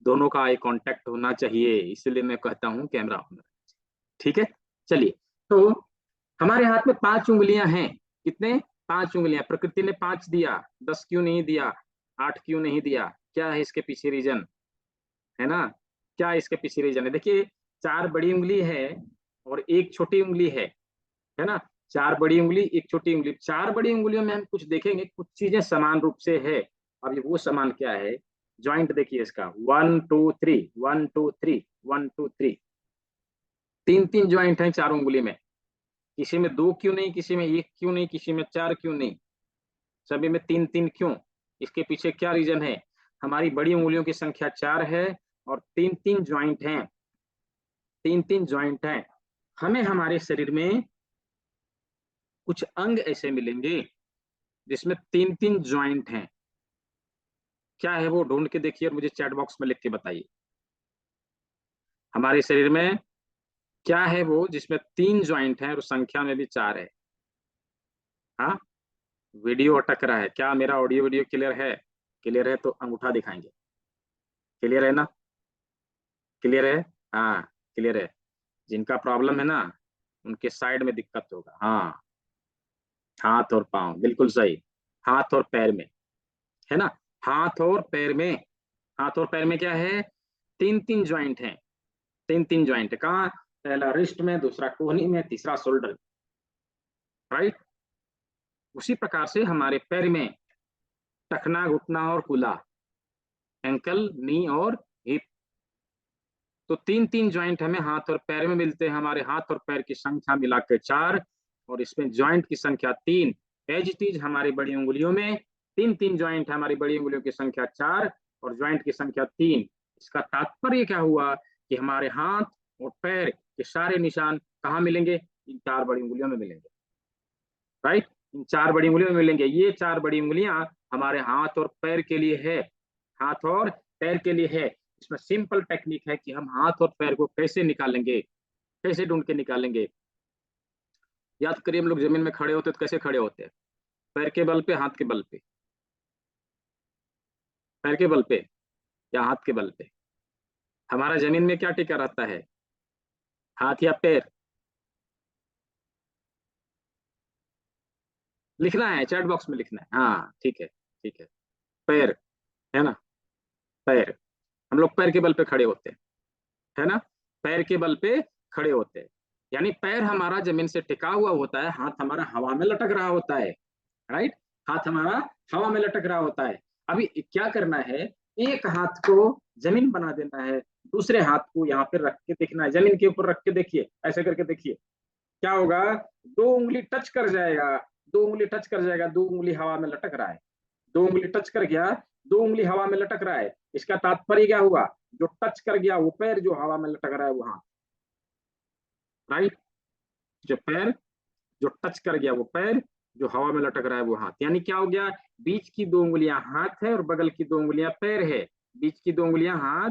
दोनों का आई कांटेक्ट होना चाहिए, इसलिए मैं कहता हूँ कैमरा ऑन। ठीक है, चलिए। तो हमारे हाथ में 5 उंगलियां हैं। कितने? 5 उंगलियां। प्रकृति ने 5 दिया, 10 क्यों नहीं दिया, 8 क्यों नहीं दिया? क्या है इसके पीछे रीजन? है ना? क्या इसके पीछे रीजन है? देखिए, 4 बड़ी उंगली है और एक छोटी उंगली है ना? 4 बड़ी उंगली, एक छोटी उंगली। 4 बड़ी उंगलियों में हम कुछ देखेंगे, कुछ चीजें समान रूप से है। अब ये वो समान क्या है? जॉइंट देखिए इसका, 1 2 3, 1 2 3, 1 2 3। 3 3 ज्वाइंट है चारों उंगली में। किसी में 2 क्यों नहीं, किसी में 1 क्यों नहीं, किसी में 4 क्यों नहीं? सभी में 3 3 क्यों? इसके पीछे क्या रीजन है? हमारी बड़ी उंगलियों की संख्या 4 है और 3 3 ज्वाइंट हैं। 3 3 ज्वाइंट हैं। हमें हमारे शरीर में कुछ अंग ऐसे मिलेंगे जिसमें 3 3 ज्वाइंट हैं। क्या है वो? ढूंढ के देखिए और मुझे चैट बॉक्स में लिख के बताइए। हमारे शरीर में क्या है वो जिसमें 3 ज्वाइंट हैं और संख्या में भी 4 है? हाँ, वीडियो अटक रहा है क्या? मेरा ऑडियो वीडियो क्लियर है? क्लियर है तो अंगूठा दिखाएंगे। क्लियर है ना? क्लियर है? हाँ, क्लियर है। जिनका प्रॉब्लम है ना, उनके साइड में दिक्कत होगा। हाँ, हाथ और पांव, बिल्कुल सही। हाथ और पैर में, है ना? हाथ और पैर में, हाथ और पैर में क्या है? 3 3 ज्वाइंट है। 3 3 ज्वाइंट कहाँ? पहला रिस्ट में, दूसरा कोहनी में, तीसरा शोल्डर। राइट। उसी प्रकार से हमारे पैर में टखना, घुटना और कुला, एंकल, नी और हिप। तो 3 3 ज्वाइंट हमें हाथ और पैर में मिलते हैं। हमारे हाथ और पैर की संख्या मिलाकर 4 और इसमें ज्वाइंट की संख्या 3। एज इट इज हमारी बड़ी उंगलियों में 3 3 ज्वाइंट, हमारी बड़ी उंगलियों की संख्या 4 और ज्वाइंट की संख्या 3। इसका तात्पर्य क्या हुआ कि हमारे हाथ और पैर के सारे निशान कहाँ मिलेंगे? इन 4 बड़ी उंगलियों में मिलेंगे। राइट। इन 4 बड़ी उंगलियों में मिलेंगे। ये 4 बड़ी उंगलियां हमारे हाथ और पैर के लिए है। हाथ और पैर के लिए है। इसमें सिंपल टेक्निक है कि हम हाथ और पैर को कैसे निकालेंगे, कैसे ढूंढ के निकालेंगे। याद करिए, हम लोग जमीन में खड़े होते तो कैसे खड़े होते हैं? पैर के बल पे, हाथ के बल पे? पैर के बल पे या हाथ के बल पे? हमारा जमीन में क्या टिका रहता है, हाथ या पैर? लिखना है, चैट बॉक्स में लिखना है। हाँ, ठीक है, ठीक है। पैर, है ना? पैर। हम लोग पैर के बल पे खड़े होते हैं, है ना? पैर के बल पे खड़े होते हैं। यानी पैर हमारा जमीन से टिका हुआ होता है, हाथ हमारा हवा में लटक रहा होता है। राइट। हाथ हमारा हवा में लटक रहा होता है। अभी क्या करना है? एक हाथ को जमीन बना देना है, दूसरे हाथ को यहाँ पे रख के देखना है, जमीन के ऊपर रख के देखिए, ऐसे करके देखिए क्या होगा। 2 उंगली टच कर जाएगा, 2 उंगली टच कर जाएगा, 2 उंगली हवा में लटक रहा है। 2 उंगली टच कर गया, 2 उंगली हवा में लटक रहा है। इसका तात्पर्य क्या हुआ? जो टच कर गया वो पैर, जो हवा में लटक रहा है वो हाथ। राइट। जो पैर, जो टच कर गया वो पैर, जो हवा में लटक रहा है वो हाथ। यानी क्या हो गया? बीच की 2 उंगलियां हाथ है और बगल की 2 उंगलियां पैर है। बीच की 2 उंगलियां हाथ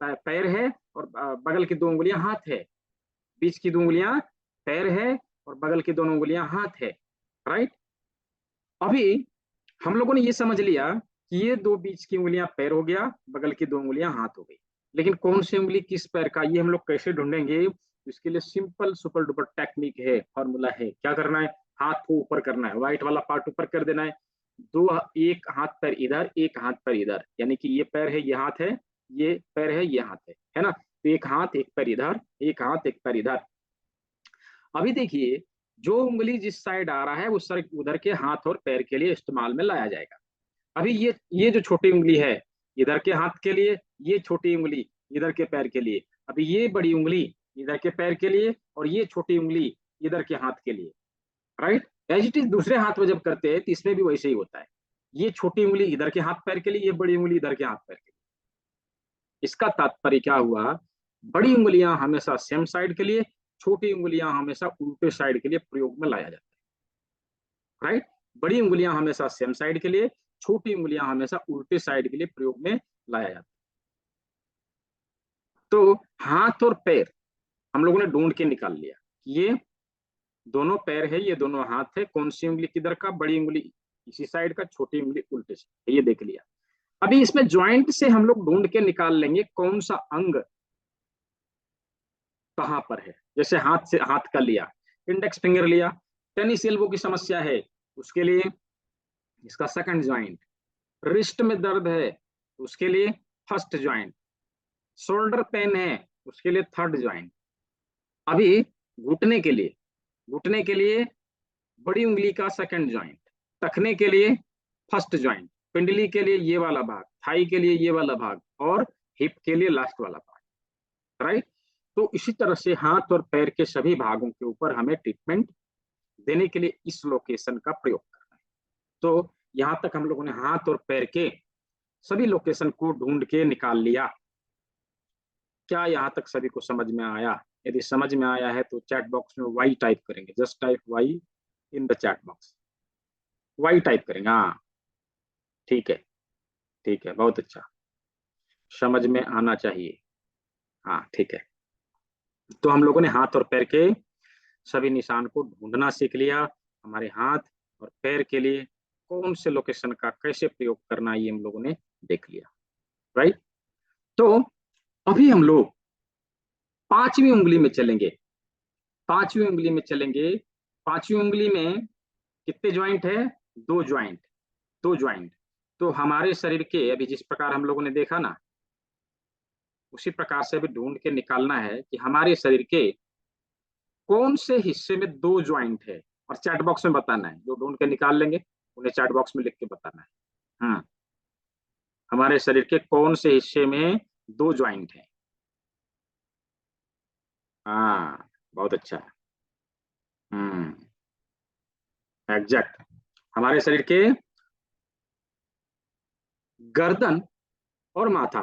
पैर है और बगल की 2 उंगलियां हाथ है। बीच की 2 उंगलियां पैर है और बगल की दोनों उंगलियां हाथ है। राइट। अभी हम लोगों ने ये समझ लिया कि ये 2 बीच की उंगलियां पैर हो गया, बगल की 2 उंगलियां हाथ हो गई। लेकिन कौन सी उंगली किस पैर का, ये हम लोग कैसे ढूंढेंगे? इसके लिए सिंपल सुपर डुपर टेक्निक है, फॉर्मूला है। क्या करना है? हाथ को ऊपर करना है, व्हाइट वाला पार्ट ऊपर कर देना है। एक हाथ पैर इधर, एक हाथ पैर इधर, यानी कि ये पैर है, ये हाथ है, ये पैर है, ये हाथ है ना? तो एक हाथ एक पैर इधर, एक हाथ एक पैर इधर। अभी देखिए, जो उंगली जिस साइड आ रहा है उस साइड उधर के हाथ और पैर के लिए इस्तेमाल में लाया जाएगा। अभी ये जो छोटी उंगली है इधर के हाथ के लिए, ये छोटी उंगली इधर के पैर के लिए। अभी ये बड़ी उंगली इधर के पैर के लिए और ये छोटी उंगली इधर के हाथ के लिए। राइट। एज इट इज दूसरे हाथ में जब करते हैं तो इसमें भी वैसे ही होता है। ये छोटी उंगली इधर के हाथ पैर के लिए, ये बड़ी उंगली इधर के हाथ पैर के लिए। इसका तात्पर्य क्या हुआ? बड़ी उंगलियां हमेशा सेम साइड के लिए, छोटी उंगलियां हमेशा उल्टे साइड के लिए प्रयोग में लाया जाता है। राइट। बड़ी उंगलियां हमेशा सेम साइड के लिए, छोटी उंगलियां हमेशा उल्टे साइड के लिए प्रयोग में लाया जाता है। तो हाथ और पैर हम लोगों ने ढूंढ के निकाल लिया, ये दोनों पैर है, ये दोनों हाथ है, कौन सी उंगली किधर का, बड़ी उंगली इसी साइड का, छोटी उंगली उल्टे से, ये देख लिया। अभी इसमें ज्वाइंट से हम लोग ढूंढ के निकाल लेंगे कौन सा अंग कहां पर है। जैसे हाथ से, हाथ का लिया, इंडेक्स फिंगर लिया, टेनिस एल्बो की समस्या है उसके लिए इसका सेकंड ज्वाइंट, रिस्ट में दर्द है उसके लिए फर्स्ट ज्वाइंट, शोल्डर पेन है उसके लिए थर्ड ज्वाइंट। अभी घुटने के लिए, घुटने के लिए बड़ी उंगली का सेकंड ज्वाइंट, टखने के लिए फर्स्ट ज्वाइंट, पिंडली के लिए ये वाला भाग, थाई के लिए ये वाला भाग, और हिप के लिए लास्ट वाला भाग, राइट। तो इसी तरह से हाथ और पैर के सभी भागों के ऊपर हमें ट्रीटमेंट देने के लिए इस लोकेशन का प्रयोग करना है। तो यहां तक हम लोगों ने हाथ और पैर के सभी लोकेशन को ढूंढ के निकाल लिया। क्या यहाँ तक सभी को समझ में आया? यदि समझ में आया है तो चैट बॉक्स में वाई टाइप करेंगे, just type Y in the chat box, Y type करेंगे। हाँ ठीक है, ठीक है, बहुत अच्छा, समझ में आना चाहिए। हाँ ठीक है। तो हम लोगों ने हाथ और पैर के सभी निशान को ढूंढना सीख लिया। हमारे हाथ और पैर के लिए कौन से लोकेशन का कैसे प्रयोग करना, ये हम लोगों ने देख लिया, राइट। तो अभी हम लोग पांचवी उंगली में चलेंगे, पांचवी उंगली में चलेंगे। पांचवी उंगली में कितने ज्वाइंट है? दो ज्वाइंट, दो ज्वाइंट। तो हमारे शरीर के अभी जिस प्रकार हम लोगों ने देखा ना, उसी प्रकार से अभी ढूंढ के निकालना है कि हमारे शरीर के कौन से हिस्से में दो ज्वाइंट है, और चैट बॉक्स में बताना है। जो ढूंढ के निकाल लेंगे उन्हें चैट बॉक्स में लिख के बताना है। हमारे शरीर के कौन से हिस्से में दो ज्वाइंट है? हाँ बहुत अच्छा। हम्म एग्जैक्ट। हमारे शरीर के गर्दन और माथा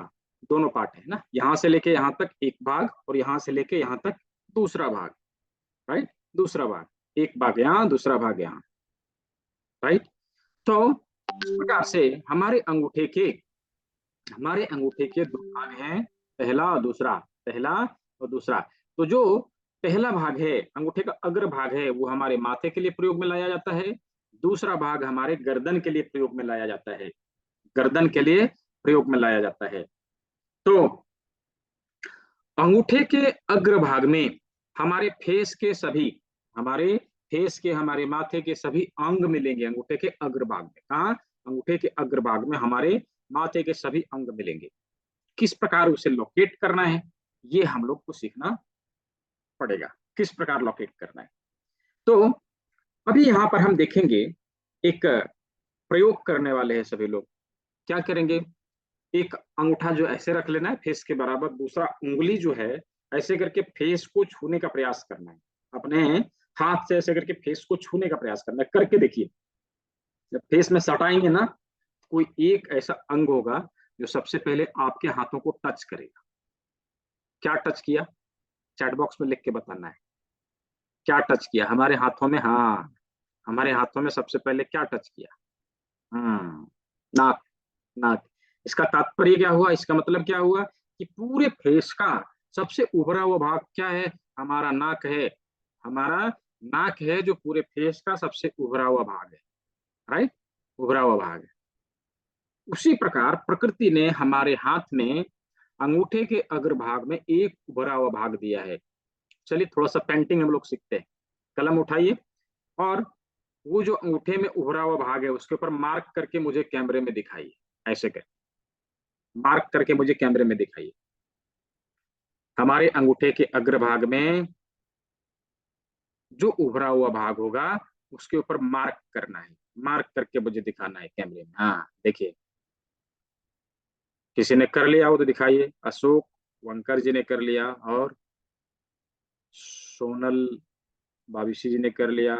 दोनों पार्ट है ना, यहां से लेके यहां तक एक भाग, और यहां से लेके यहां तक दूसरा भाग, राइट। दूसरा भाग, एक भाग यहाँ, दूसरा भाग यहाँ, राइट। तो इस प्रकार से हमारे अंगूठे के दो भाग हैं, पहला और दूसरा, पहला और दूसरा। तो जो पहला भाग है, अंगूठे का अग्र भाग है, वो हमारे माथे के लिए प्रयोग में लाया जाता है। दूसरा भाग हमारे गर्दन के लिए प्रयोग में लाया जाता है, गर्दन के लिए प्रयोग में लाया जाता है। तो अंगूठे के अग्र भाग में हमारे फेस के सभी, हमारे फेस के, हमारे माथे के सभी अंग मिलेंगे अंगूठे के अग्र भाग में। कहा? अंगूठे के अग्र भाग में हमारे माथे के सभी अंग मिलेंगे। किस प्रकार उसे लोकेट करना है, ये हम लोग को सीखना पड़ेगा, किस प्रकार लोकेट करना है। तो अभी यहाँ पर हम देखेंगे, एक प्रयोग करने वाले हैं सभी लोग। क्या करेंगे? एक अंगूठा जो ऐसे रख लेना है फेस के बराबर, दूसरा उंगली जो है ऐसे करके फेस को छूने का प्रयास करना है, अपने हाथ से ऐसे करके फेस को छूने का प्रयास करना है। करके देखिए, जब फेस में सटाएंगे ना, कोई एक ऐसा अंग होगा जो सबसे पहले आपके हाथों को टच करेगा। क्या टच किया? चैट बॉक्स में लिख के बताना है, क्या टच किया हमारे हाथों में। हाँ, हमारे हाथों में सबसे पहले क्या टच किया? नाक, नाक। इसका तात्पर्य क्या हुआ, इसका मतलब क्या हुआ कि पूरे फेस का सबसे उभरा हुआ भाग क्या है? हमारा नाक है, हमारा नाक है जो पूरे फेस का सबसे उभरा हुआ भाग है, राइट, उभरा हुआ भाग है। उसी प्रकार प्रकृति ने हमारे हाथ में अंगूठे के अग्रभाग में एक उभरा हुआ भाग दिया है। चलिए थोड़ा सा पेंटिंग हम लोग सीखते हैं। कलम उठाइए, और वो जो अंगूठे में उभरा हुआ भाग है उसके ऊपर मार्क करके मुझे कैमरे में दिखाइए। ऐसे कर मार्क करके मुझे कैमरे में दिखाइए। हमारे अंगूठे के अग्रभाग में जो उभरा हुआ भाग होगा उसके ऊपर मार्क करना है, मार्क करके मुझे दिखाना है कैमरे में। हाँ देखिए, किसी ने कर लिया हो तो दिखाइए। अशोक वंकर जी ने कर लिया, और सोनल बाविशी जी ने कर लिया,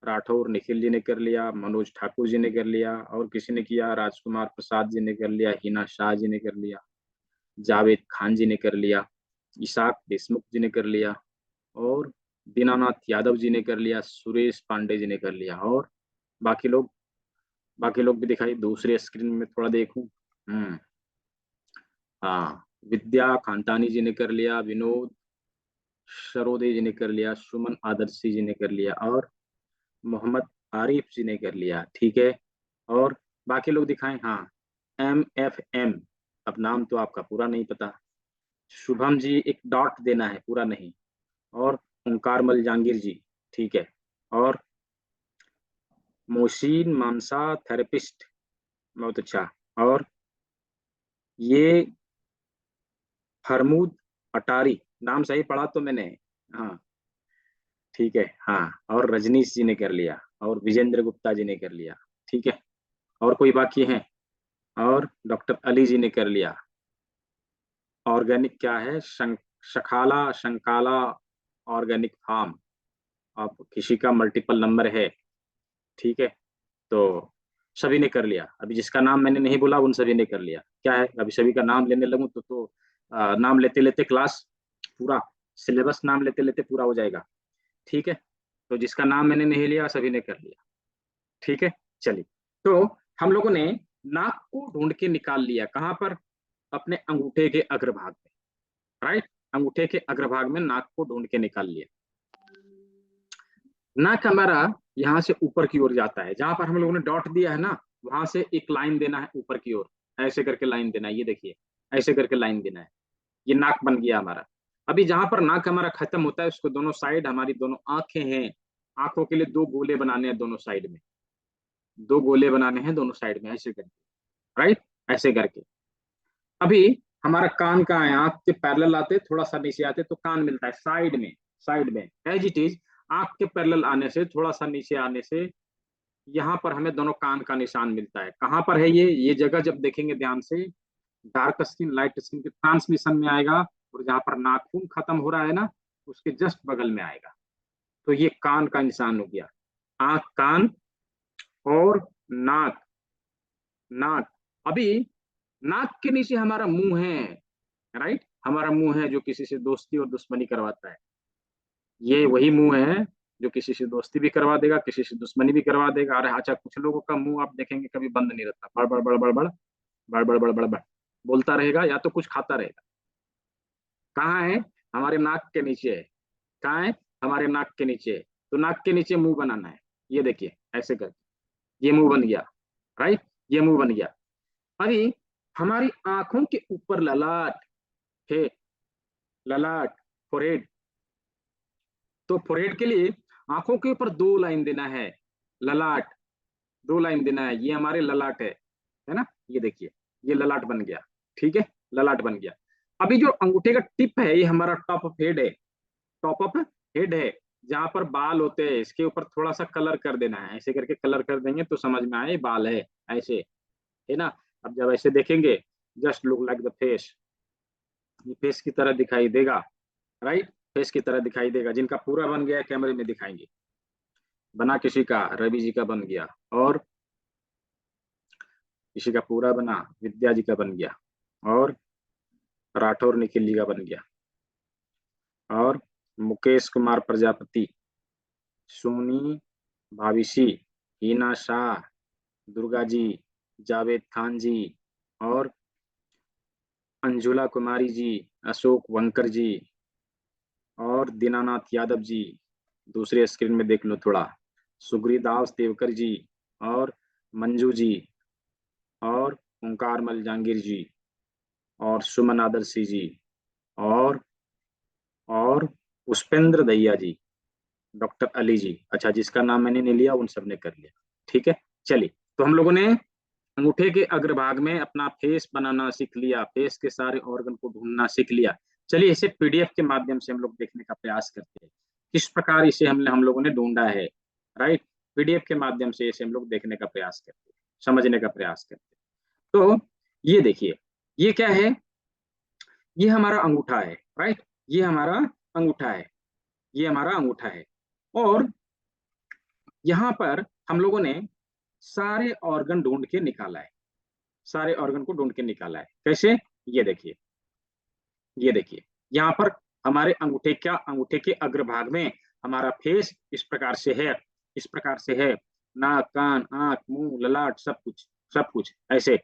राठौर निखिल जी ने कर लिया, मनोज ठाकुर जी ने कर लिया, और किसी ने किया, राजकुमार प्रसाद जी ने कर लिया, हिना शाह जी ने कर लिया, जावेद खान जी ने कर लिया, इसाक देशमुख जी ने कर लिया, और दीनानाथ यादव जी ने कर लिया, सुरेश पांडे जी ने कर लिया, और बाकी लोग, बाकी लोग भी दिखाई दूसरे स्क्रीन में थोड़ा देखूं। हाँ विद्या खानतानी जी ने कर लिया, विनोद सरोदे जी ने कर लिया, सुमन आदर्शी जी ने कर लिया, और मोहम्मद आरिफ जी ने कर लिया। ठीक है, और बाकी लोग दिखाएं। हाँ, MFM, अब नाम तो आपका पूरा नहीं पता। शुभम जी, एक डॉट देना है, पूरा नहीं। और ओंकारमल जहांगीर जी, ठीक है। और मोहसिन मानसा थेरेपिस्ट, बहुत अच्छा। और ये फरमूद अटारी, नाम सही पढ़ा तो मैंने। हाँ, ठीक है। हाँ, और रजनीश जी ने कर लिया, और विजेंद्र गुप्ता जी ने कर लिया। ठीक है, और कोई बाकी है? और डॉक्टर अली जी ने कर लिया। ऑर्गेनिक क्या है? शखाला शंकाला ऑर्गेनिक फार्म। अब किसी का मल्टीपल नंबर है, ठीक है। तो सभी ने कर लिया। अभी जिसका नाम मैंने नहीं बोला उन सभी ने कर लिया। क्या है, अभी सभी का नाम लेने लगूं तो नाम लेते लेते क्लास पूरा, सिलेबस नाम लेते लेते पूरा हो जाएगा। ठीक है, तो जिसका नाम मैंने नहीं लिया सभी ने कर लिया। ठीक है, चलिए। तो हम लोगों ने नाक को ढूंढ के निकाल लिया, कहाँ पर? अपने अंगूठे के अग्रभाग में, राइट। अंगूठे के अग्रभाग में नाक को ढूंढ के निकाल लिया। नाक हमारा यहाँ से ऊपर की ओर जाता है, जहां पर हम लोगों ने डॉट दिया है ना, वहां से एक लाइन देना है ऊपर की ओर। ऐसे करके लाइन देना है, ये देखिए, ऐसे करके लाइन देना है। ये नाक बन गया हमारा। अभी जहां पर नाक हमारा खत्म होता है, उसको दोनों साइड, हमारी दोनों आंखें हैं, आंखों के लिए दो गोले बनाने हैं दोनों साइड में। दो गोले बनाने हैं दोनों साइड में, ऐसे करके, राइट, ऐसे करके। अभी हमारा कान कहाँ है? आंख के पैरेलल आते, थोड़ा सा नीचे आते तो कान मिलता है साइड में। साइड में एज इट इज, आंख के पैरेलल आने से, थोड़ा सा नीचे आने से, यहाँ पर हमें दोनों कान का निशान मिलता है। कहाँ पर है ये जगह जब देखेंगे ध्यान से, डार्क स्किन लाइट स्किन के ट्रांसमिशन में आएगा, और जहाँ पर नाखून खत्म हो रहा है ना, उसके जस्ट बगल में आएगा। तो ये कान का निशान हो गया। आंख, कान, और नाक। नाक। अभी नाक के नीचे हमारा मुंह है, राइट। हमारा मुंह है जो किसी से दोस्ती और दुश्मनी करवाता है। ये वही मुंह है जो किसी से दोस्ती भी करवा देगा, किसी से दुश्मनी भी करवा देगा। अरे अच्छा, कुछ लोगों का मुंह आप देखेंगे कभी बंद नहीं रहता, बड़ बड़ बड़ बड़ बड़ बड़ बड़ बड़ बड़ बड़ बोलता रहेगा, या तो कुछ खाता रहेगा। कहाँ है? हमारे नाक के नीचे है। कहाँ है? हमारे नाक के नीचे है। तो नाक के नीचे मुंह बनाना है, ये देखिए, ऐसे कर, ये मुंह बन गया, राइट। ये मुंह बन गया। अभी हमारी आंखों के ऊपर ललाट है, ललाट, फोरहेड। तो फोरहेड के लिए आंखों के ऊपर दो लाइन देना है, ललाट, दो लाइन देना है। ये हमारे ललाट है ना, ये देखिए, ये ललाट बन गया। ठीक है, ललाट बन गया। अभी जो अंगूठे का टिप है, ये हमारा टॉप ऑफ हेड है। टॉप ऑफ हेड है, जहां पर बाल होते हैं, इसके ऊपर थोड़ा सा कलर कर देना है। ऐसे करके कलर कर देंगे तो समझ में आए बाल है, ऐसे, है ना। अब जब ऐसे देखेंगे, just look like the face, ये फेस की तरह दिखाई देगा, राइट। फेस की तरह दिखाई देगा। जिनका पूरा बन गया है कैमरे में दिखाएंगे। बना किसी का, रवि जी का बन गया, और किसी का पूरा बना, विद्या जी का बन गया, और राठौर निखिल जी का बन गया, और मुकेश कुमार प्रजापति, सोनी भाविशी, हिना शाह, दुर्गा जी, जावेद खान जी, और अंजुला कुमारी जी, अशोक वंकर जी, और दीनानाथ यादव जी। दूसरे स्क्रीन में देख लो थोड़ा, सुग्रीदास देवकर जी, और मंजू जी, और ओंकार मल जहांगीर जी, और सुमन आदर्शी जी, और और पुष्पेंद्र दहिया जी, डॉक्टर अली जी। अच्छा, जिसका नाम मैंने नहीं लिया उन सब ने कर लिया। ठीक है, चलिए। तो हम लोगों ने अंगूठे के अग्रभाग में अपना फेस बनाना सीख लिया, फेस के सारे ऑर्गन को ढूंढना सीख लिया। चलिए, इसे पीडीएफ के माध्यम से हम लोग देखने का प्रयास करते हैं, किस प्रकार इसे हम लोगों ने ढूंढा है, राइट। पीडीएफ के माध्यम से इसे हम लोग देखने का प्रयास करते हैं, समझने का प्रयास करते हैं। तो ये देखिए, ये क्या है? ये हमारा अंगूठा है, राइट। ये हमारा अंगूठा है, ये हमारा अंगूठा है। और यहाँ पर हम लोगों ने सारे ऑर्गन ढूंढ के निकाला है, सारे ऑर्गन को ढूंढ के निकाला है। कैसे? ये देखिए, ये देखिए, यहाँ पर हमारे अंगूठे, क्या अंगूठे के अग्रभाग में हमारा फेस इस प्रकार से है, इस प्रकार से है। नाक, कान, आंख, मुंह, ललाट, सब कुछ, सब कुछ ऐसे,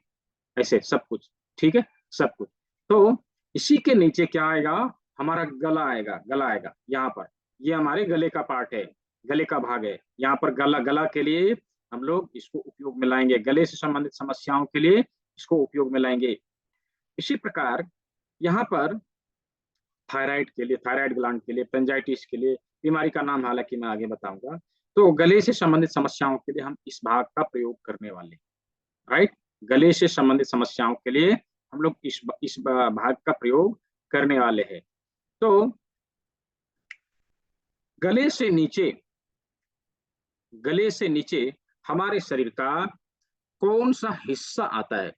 ऐसे सब कुछ। ठीक है, सब कुछ। तो इसी के नीचे क्या आएगा, हमारा गला आएगा, गला आएगा यहाँ पर, ये हमारे गले का पार्ट है, गले का भाग है। यहाँ पर गला, गला के लिए हम लोग इसको उपयोग में लाएंगे, गले से संबंधित समस्याओं के लिए इसको उपयोग में लाएंगे। इसी प्रकार यहाँ पर थायराइड के लिए, थायराइड ग्लैंड के लिए, पेंजाइटिस के लिए, बीमारी का नाम हालांकि मैं आगे बताऊंगा। तो गले से संबंधित समस्याओं के लिए हम इस भाग का प्रयोग करने वाले, राइट। गले से संबंधित समस्याओं के लिए हम लोग इस भाग का प्रयोग करने वाले हैं। तो गले से नीचे, गले से नीचे हमारे शरीर का कौन सा हिस्सा आता है,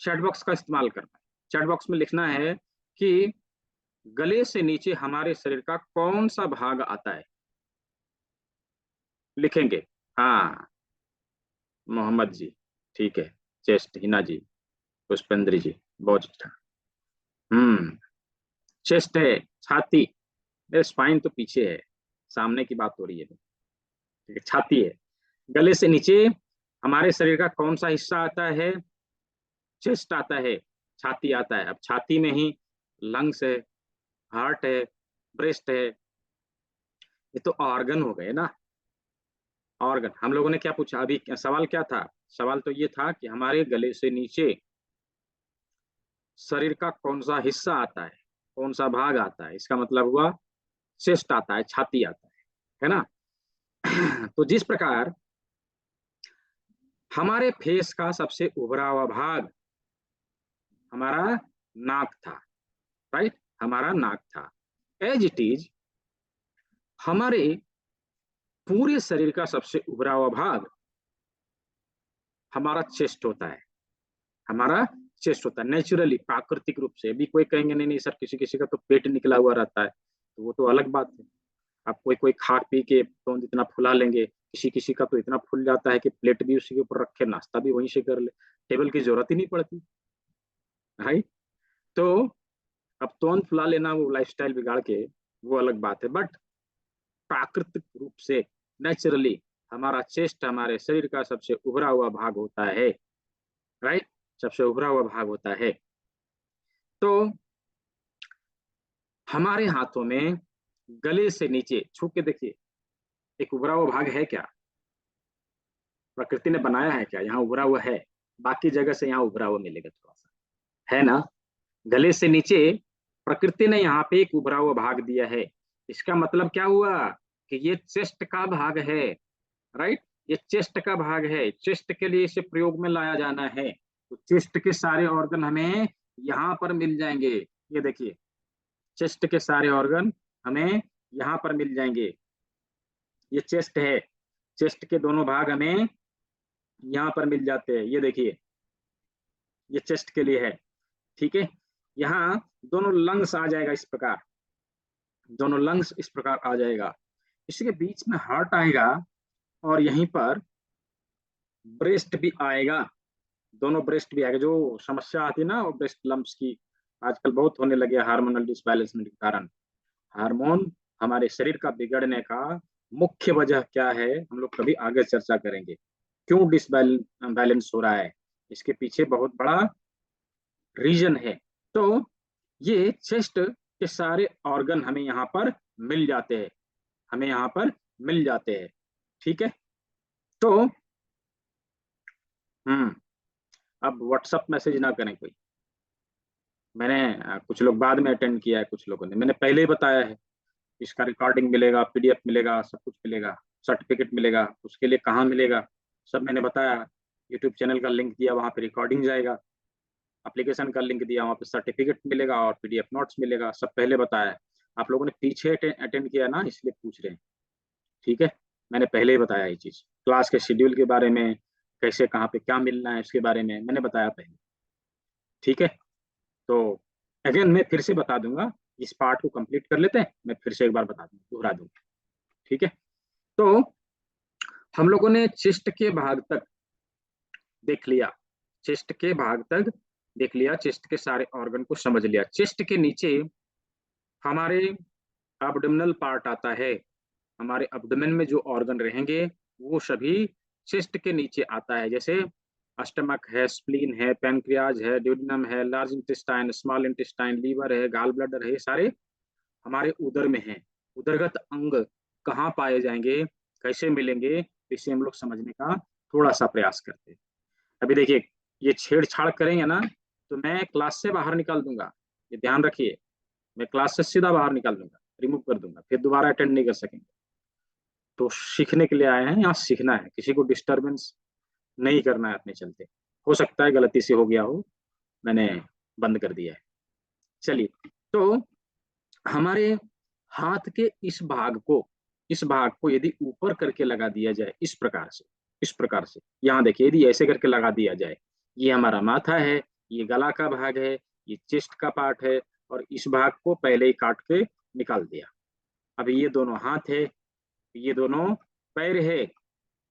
चैट बॉक्स का इस्तेमाल करना है। चैट बॉक्स में लिखना है कि गले से नीचे हमारे शरीर का कौन सा भाग आता है, लिखेंगे। हाँ, मोहम्मद जी, ठीक है। चेस्ट, हिना जी, पुष्पेंद्र जी, बहुत अच्छा। चेस्ट है, छाती, स्पाइन तो पीछे है, सामने की बात हो रही है, ठीक है, छाती है। गले से नीचे हमारे शरीर का कौन सा हिस्सा आता है, चेस्ट आता है, छाती आता है। अब छाती में ही लंग्स है, हार्ट है, ब्रेस्ट है, ये तो ऑर्गन हो गए ना, ऑर्गन। हम लोगों ने क्या पूछा अभी, सवाल क्या था, सवाल तो ये था कि हमारे गले से नीचे शरीर का कौन सा हिस्सा आता है, कौन सा भाग आता है, इसका मतलब हुआ चेस्ट आता है, छाती आता है ना। तो जिस प्रकार हमारे फेस का सबसे उभरा हुआ भाग हमारा नाक था, राइट, हमारा नाक था। एज इट इज हमारे पूरे शरीर का सबसे उभरा हुआ भाग हमारा चेस्ट होता है, हमारा चेस्ट होता है नेचुरली, प्राकृतिक रूप से। अभी कोई कहेंगे नहीं नहीं सर, किसी किसी का तो पेट निकला हुआ रहता है, तो वो तो अलग बात है। आप कोई कोई खा पी के तो इतना फुला लेंगे, किसी किसी का तो इतना फूल जाता है कि प्लेट भी उसी के ऊपर रखे, नाश्ता भी वहीं से कर ले, टेबल की जरूरत ही नहीं पड़ती, राइट। तो अब तुरंत फुला लेना, वो लाइफस्टाइल बिगाड़ के, वो अलग बात है। बट प्राकृतिक रूप से, नेचुरली, हमारा चेस्ट हमारे शरीर का सबसे उभरा हुआ भाग होता है, राइट, सबसे उभरा हुआ भाग होता है। तो हमारे हाथों में गले से नीचे छू के देखिए, एक उभरा हुआ भाग है क्या, प्रकृति ने बनाया है क्या, यहाँ उभरा हुआ है, बाकी जगह से यहाँ उभरा हुआ मिलेगा थोड़ा सा, है ना। गले से नीचे प्रकृति ने यहाँ पे एक उभरा हुआ भाग दिया है। इसका मतलब क्या हुआ कि ये चेस्ट का भाग है, राइट, ये चेस्ट का भाग है, चेस्ट के लिए इसे प्रयोग में लाया जाना है। तो चेस्ट के सारे ऑर्गन हमें यहाँ पर मिल जाएंगे, ये देखिए, चेस्ट के सारे ऑर्गन हमें यहाँ पर मिल जाएंगे। ये चेस्ट है, चेस्ट के दोनों भाग हमें यहाँ पर मिल जाते हैं, ये देखिए, ये चेस्ट के लिए है, ठीक है। यहाँ दोनों लंग्स आ जाएगा इस प्रकार, दोनों लंग्स इस प्रकार आ जाएगा, इसके बीच में हार्ट आएगा, और यहीं पर ब्रेस्ट भी आएगा, दोनों ब्रेस्ट भी आएगा। जो समस्या आती है ना वो ब्रेस्ट लम्प्स की, आजकल बहुत होने लगे हार्मोनल डिसबैलेंसमेंट के कारण। हार्मोन हमारे शरीर का बिगड़ने का मुख्य वजह क्या है, हम लोग कभी आगे चर्चा करेंगे, क्यों डिसबैलेंस हो रहा है, इसके पीछे बहुत बड़ा रीजन है। तो ये चेस्ट के सारे ऑर्गन हमें यहाँ पर मिल जाते हैं, हमें यहाँ पर मिल जाते हैं, ठीक है। तो हम्म अब व्हाट्सअप मैसेज ना करें कोई, मैंने कुछ लोग बाद में अटेंड किया है, कुछ लोगों ने, मैंने पहले ही बताया है, इसका रिकॉर्डिंग मिलेगा, पीडीएफ मिलेगा, सब कुछ मिलेगा, सर्टिफिकेट मिलेगा, उसके लिए कहाँ मिलेगा, सब मैंने बताया। यूट्यूब चैनल का लिंक दिया, वहाँ पे रिकॉर्डिंग जाएगा, एप्लीकेशन का लिंक दिया, वहाँ पे सर्टिफिकेट मिलेगा और पीडीएफ नोट्स मिलेगा, सब पहले बताया है। आप लोगों ने पीछे अटेंड किया ना, इसलिए पूछ रहे हैं, ठीक है। मैंने पहले ही बताया ये चीज, क्लास के शेड्यूल के बारे में, कैसे कहाँ पे क्या मिलना है इसके बारे में मैंने बताया पहले, ठीक है। तो अगेन मैं फिर से बता दूंगा, इस पार्ट को कंप्लीट कर लेते हैं, मैं फिर से एक बार बता दूंगा, दोहरा दूंगा, ठीक है। तो हम लोगों ने चेस्ट के भाग तक देख लिया, चेस्ट के भाग तक देख लिया, चेस्ट के सारे ऑर्गन को समझ लिया। चेस्ट के नीचे हमारे एब्डोमिनल पार्ट आता है, हमारे एब्डोमेन में जो ऑर्गन रहेंगे वो सभी चेस्ट के नीचे आता है। जैसे स्टमक है, स्प्लीन है, पैनक्रियाज है, ड्यूडेनम है, large intestine, small intestine, liver है, गाल ब्लैडर है, ये सारे हमारे उदर में हैं। उदरगत अंग कहाँ पाए जाएंगे, कैसे मिलेंगे, इसे हम लोग समझने का थोड़ा सा प्रयास करते हैं। अभी देखिए, ये छेड़छाड़ करेंगे ना तो मैं क्लास से बाहर निकाल दूंगा, ये ध्यान रखिए। मैं क्लास से सीधा बाहर निकाल दूंगा, रिमूव कर दूंगा, फिर दोबारा अटेंड नहीं कर सकेंगे। तो सीखने के लिए आए हैं, यहाँ सीखना है, किसी को डिस्टरबेंस नहीं करना है अपने चलते। हो सकता है गलती से हो गया हो, मैंने बंद कर दिया है। चलिए, तो हमारे हाथ के इस भाग को यदि ऊपर करके लगा दिया जाए, इस प्रकार से यहाँ देखिए, यदि ऐसे करके लगा दिया जाए, ये हमारा माथा है, ये गला का भाग है, ये चेस्ट का पार्ट है, और इस भाग को पहले ही काट के निकाल दिया। अभी ये दोनों हाथ है, ये दोनों पैर है।